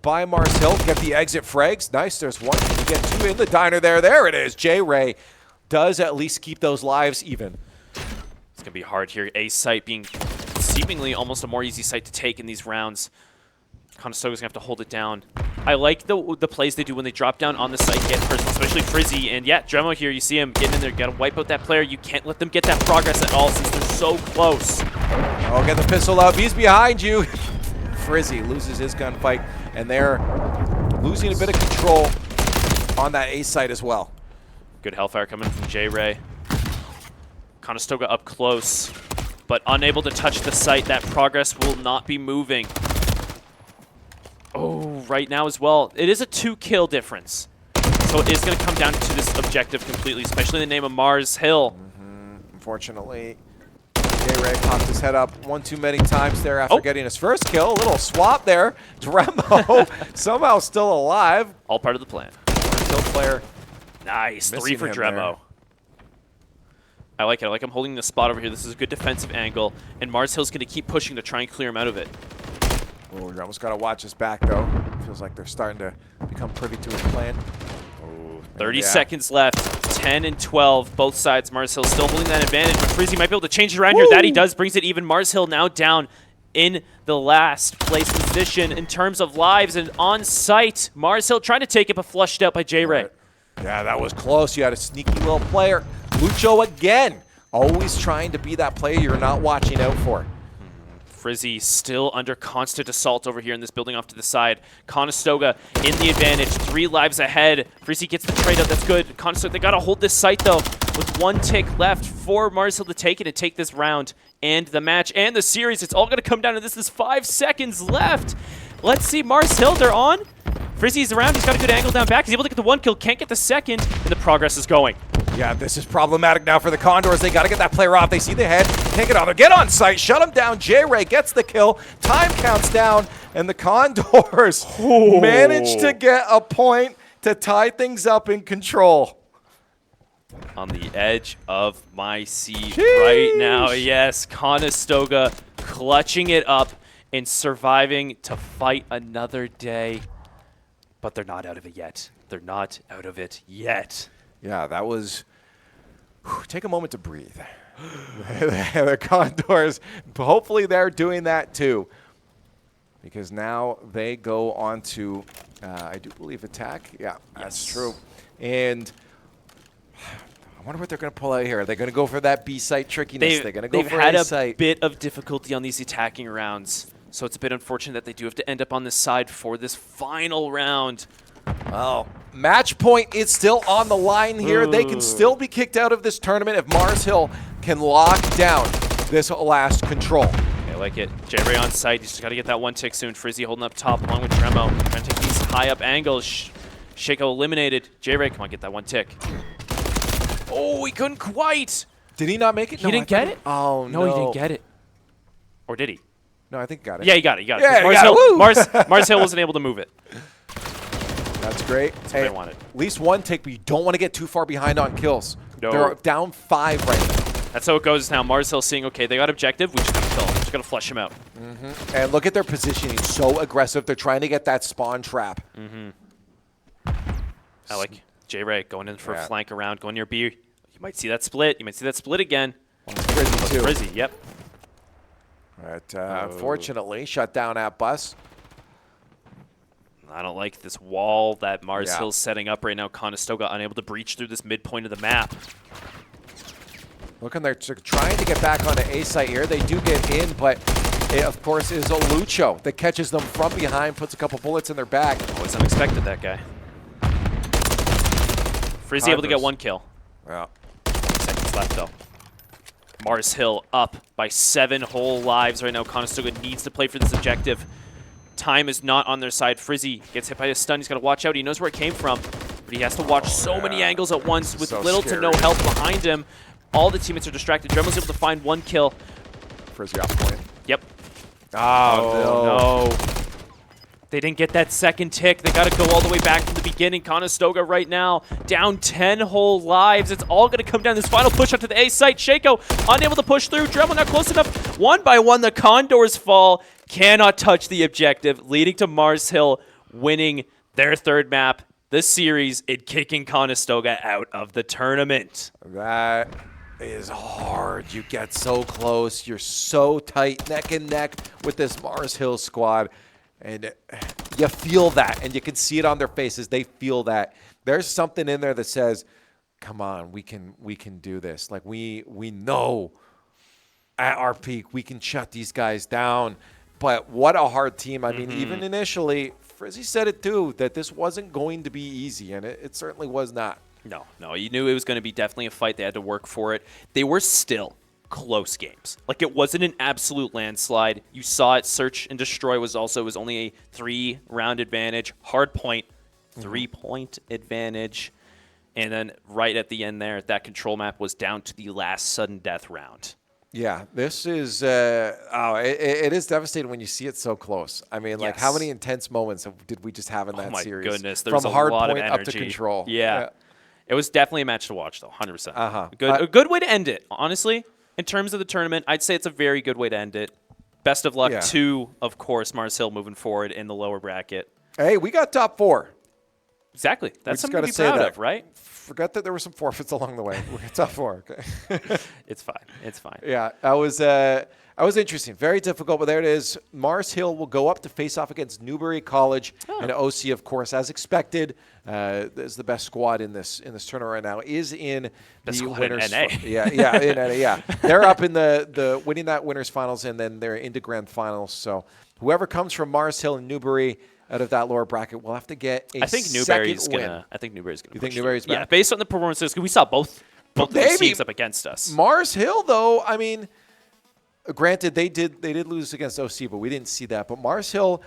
by Mars Hill. Get the exit frags. Nice, there's 1. Can you get 2 in the diner there? There it is. J-Ray does at least keep those lives even. It's going to be hard here. A site being seemingly almost a more easy site to take in these rounds. Conestoga's going to have to hold it down. I like the plays they do when they drop down on the site, get personal, especially Frizzy. And yeah, Dremo here, you see him getting in there. Got to wipe out that player. You can't let them get that progress at all since they're so close. Oh, get the pistol up. He's behind you. Frizzy loses his gunfight, and they're losing a bit of control on that A site as well. Good hellfire coming from J-Ray. Conestoga up close, but unable to touch the site. That progress will not be moving. Oh, right now as well. It is a 2-kill difference. So it is going to come down to this objective completely, especially in the name of Mars Hill. Unfortunately, J-Ray popped his head up 1 too many times there after getting his first kill. A little swap there. Dremo somehow still alive. All part of the plan. Kill player. Nice. 3 for Dremo. There. I like it. I like him holding the spot over here. This is a good defensive angle, and Mars Hill's going to keep pushing to try and clear him out of it. Oh, we almost got to watch his back, though. Feels like they're starting to become privy to his plan. 30 seconds left. 10 and 12. Both sides. Mars Hill still holding that advantage, but Frizzy might be able to change it around here. That he does. Brings it even. Mars Hill now down in the last place position in terms of lives and on site. Mars Hill trying to take it, but flushed out by J-Ray. Yeah, that was close. You had a sneaky little player. Lucho again. Always trying to be that player you're not watching out for. Frizzy still under constant assault over here in this building off to the side. Conestoga in the advantage, 3 lives ahead. Frizzy gets the trade out, that's good. Conestoga, they gotta hold this site though, with 1 tick left for Mars Hill to take it and take this round and the match and the series. It's all gonna come down to this. There's 5 seconds left. Let's see, Mars Hill, they're on. Frizzy's around, he's got a good angle down back. He's able to get the 1 kill, can't get the second, and the progress is going. Yeah, this is problematic now for the Condors. They got to get that player off. They see the head, can't get on there. Get on site, shut him down. J-Ray gets the kill. Time counts down, and the Condors manage to get a point to tie things up in control. On the edge of my seat right now, yes, Conestoga clutching it up and surviving to fight another day. But they're not out of it yet. They're not out of it yet. Yeah, that was... take a moment to breathe. The Condors, hopefully they're doing that too. Because now they go on to, I do believe, attack. Yeah, that's true. And I wonder what they're going to pull out here. Are they going to go for that B site trickiness? They're going to go for A site. They've had a bit of difficulty on these attacking rounds. So it's a bit unfortunate that they do have to end up on this side for this final round. Oh, match point is still on the line here. They can still be kicked out of this tournament if Mars Hill can lock down this last control. I like it. J-Ray on site. He's just got to get that 1 tick soon. Frizzy holding up top along with Dremo. Trying to take these high up angles. Shaco eliminated. J-Ray, come on, get that 1 tick. Oh, he couldn't quite. Did he not make it? He didn't get it? Oh, no. No, he didn't get it. Or did he? No, I think he got it. Yeah, he got it. He got it. Yeah, Mars Hill wasn't able to move it. That's great. That's what I wanted. At least 1 tick, but you don't want to get too far behind on kills. No. They're down 5 right now. That's how it goes now. Mars Hill seeing, okay, they got objective. We just got to kill them. Just got to flush him out. And look at their positioning. So aggressive. They're trying to get that spawn trap. I like J-Ray going in for a flank around, going near B. You might see that split. You might see that split again. Frizzy, too. Frizzy, yep. But unfortunately, shut down at bus. I don't like this wall that Mars Hill's setting up right now. Conestoga unable to breach through this midpoint of the map. Look, they're trying to get back onto A site here. They do get in, but it, of course, is a Lucho that catches them from behind, puts a couple bullets in their back. Always unexpected, that guy. Frizzy able to get 1 kill. Yeah. Seconds left, though. Mars Hill up by 7 whole lives right now. Conestoga needs to play for this objective. Time is not on their side. Frizzy gets hit by a stun. He's got to watch out. He knows where it came from, but he has to watch so many angles at once with little to no help behind him. All the teammates are distracted. Dremel's able to find 1 kill. Frizzy off point. Yep. Oh, no. They didn't get that second tick. They got to go all the way back from the beginning. Conestoga right now down 10 whole lives. It's all going to come down this final push up to the A site. Shaco unable to push through. Dremel not close enough. 1 by 1, the Condors fall. Cannot touch the objective, leading to Mars Hill winning their 3rd map, the series, and kicking Conestoga out of the tournament. That is hard. You get so close. You're so tight, neck and neck with this Mars Hill squad. And you feel that, and you can see it on their faces. They feel that. There's something in there that says, come on, we can do this. Like, we know at our peak, we can shut these guys down. But what a hard team. I mean, even initially, Frizzy said it too, that this wasn't going to be easy, and it certainly was not. No, you knew it was going to be definitely a fight. They had to work for it. They were still close games. Like, it wasn't an absolute landslide. You saw it. Search and Destroy was only a 3-round advantage. Hard point, 3-point advantage. And then right at the end there, that control map was down to the last sudden death round. Yeah, this is it is devastating when you see it so close. I mean, like, how many intense moments did we just have in that series? Oh my goodness, there was a hard lot point of energy. up to control. Yeah. It was definitely a match to watch, though, 100%. A good way to end it, honestly. In terms of the tournament, I'd say it's a very good way to end it. Best of luck to, of course, Mars Hill moving forward in the lower bracket. Hey, we got top 4. Exactly. We That's just something to gotta be say proud that. of, right? Forget that there were some forfeits along the way. It's up for. Okay. It's fine. It's fine. Yeah, that was interesting. Very difficult, but there it is. Mars Hill will go up to face off against Newbury College, and OC, of course, as expected, is the best squad in this tournament right now. Is in the winners. NA. In NA. Yeah, they're up in the winning that winners finals, and then they're into grand finals. So whoever comes from Mars Hill and Newbury out of that lower bracket will have to get a I think Newbury's Newbury's gonna. I think Newbury's gonna. You think push Newbury's through. back? Yeah, based on the performances, 'cause we saw both of those teams up against us. Mars Hill, though, I mean, granted they did lose against OC, but we didn't see that. But Mars Hill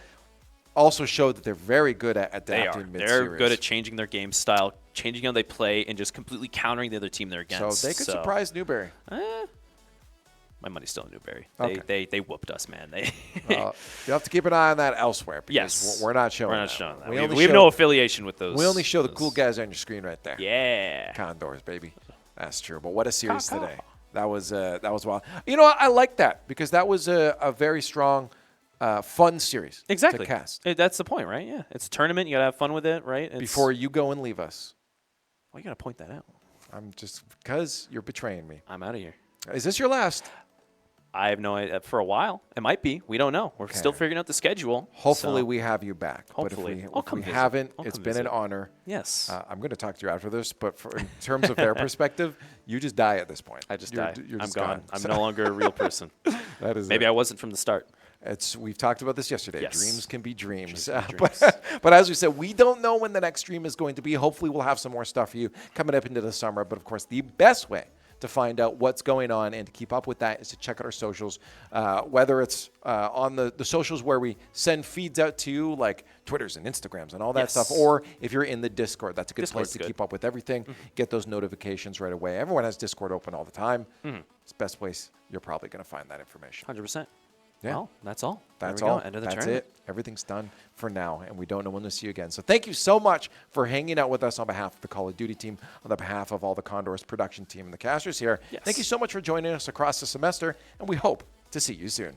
also showed that they're very good at adapting mid-series. They're good at changing their game style, changing how they play, and just completely countering the other team they're against. So they could surprise Newbury. My money's still in Newbury. Okay. They whooped us, man. You'll have to keep an eye on that elsewhere. Because Yes. we're not showing We're not that. showing that. We have no affiliation with those. We only show the cool guys on your screen right there. Yeah. Condors, baby. That's true. But what a series today. That was wild. You know what? I like that because that was a very strong, fun series Exactly. to cast. That's the point, right? Yeah. It's a tournament. You got to have fun with it, right? Before you go and leave us. Why you got to point that out? I'm just because you're betraying me. I'm out of here. Is this your last? I have no idea. For a while. It might be. We don't know. We're still figuring out the schedule. Hopefully so. we have you back. Hopefully. But if we haven't, it's been an visit. honor. Yes. I'm going to talk to you after this, but in terms of their perspective, you just die at this point. I just You're die. You're I'm just gone. I'm no longer a real person. That is Maybe it. I wasn't from the start. We've talked about this yesterday. Yes. Dreams can be dreams. Dreams can be dreams. But as we said, we don't know when the next stream is going to be. Hopefully we'll have some more stuff for you coming up into the summer. But of course, the best way to find out what's going on and to keep up with that is to check out our socials, whether it's on the socials where we send feeds out to you, like Twitters and Instagrams and all that stuff, or if you're in the Discord, that's a good place to keep up with everything, get those notifications right away. Everyone has Discord open all the time. It's the best place you're probably going to find that information. 100%. Yeah. Well, that's all. That's there we all. Go. End of the That's tournament. it. Everything's done for now, and we don't know when to see you again. So thank you so much for hanging out with us on behalf of the Call of Duty team, on behalf of all the Condors production team and the casters here. Yes. Thank you so much for joining us across the semester, and we hope to see you soon.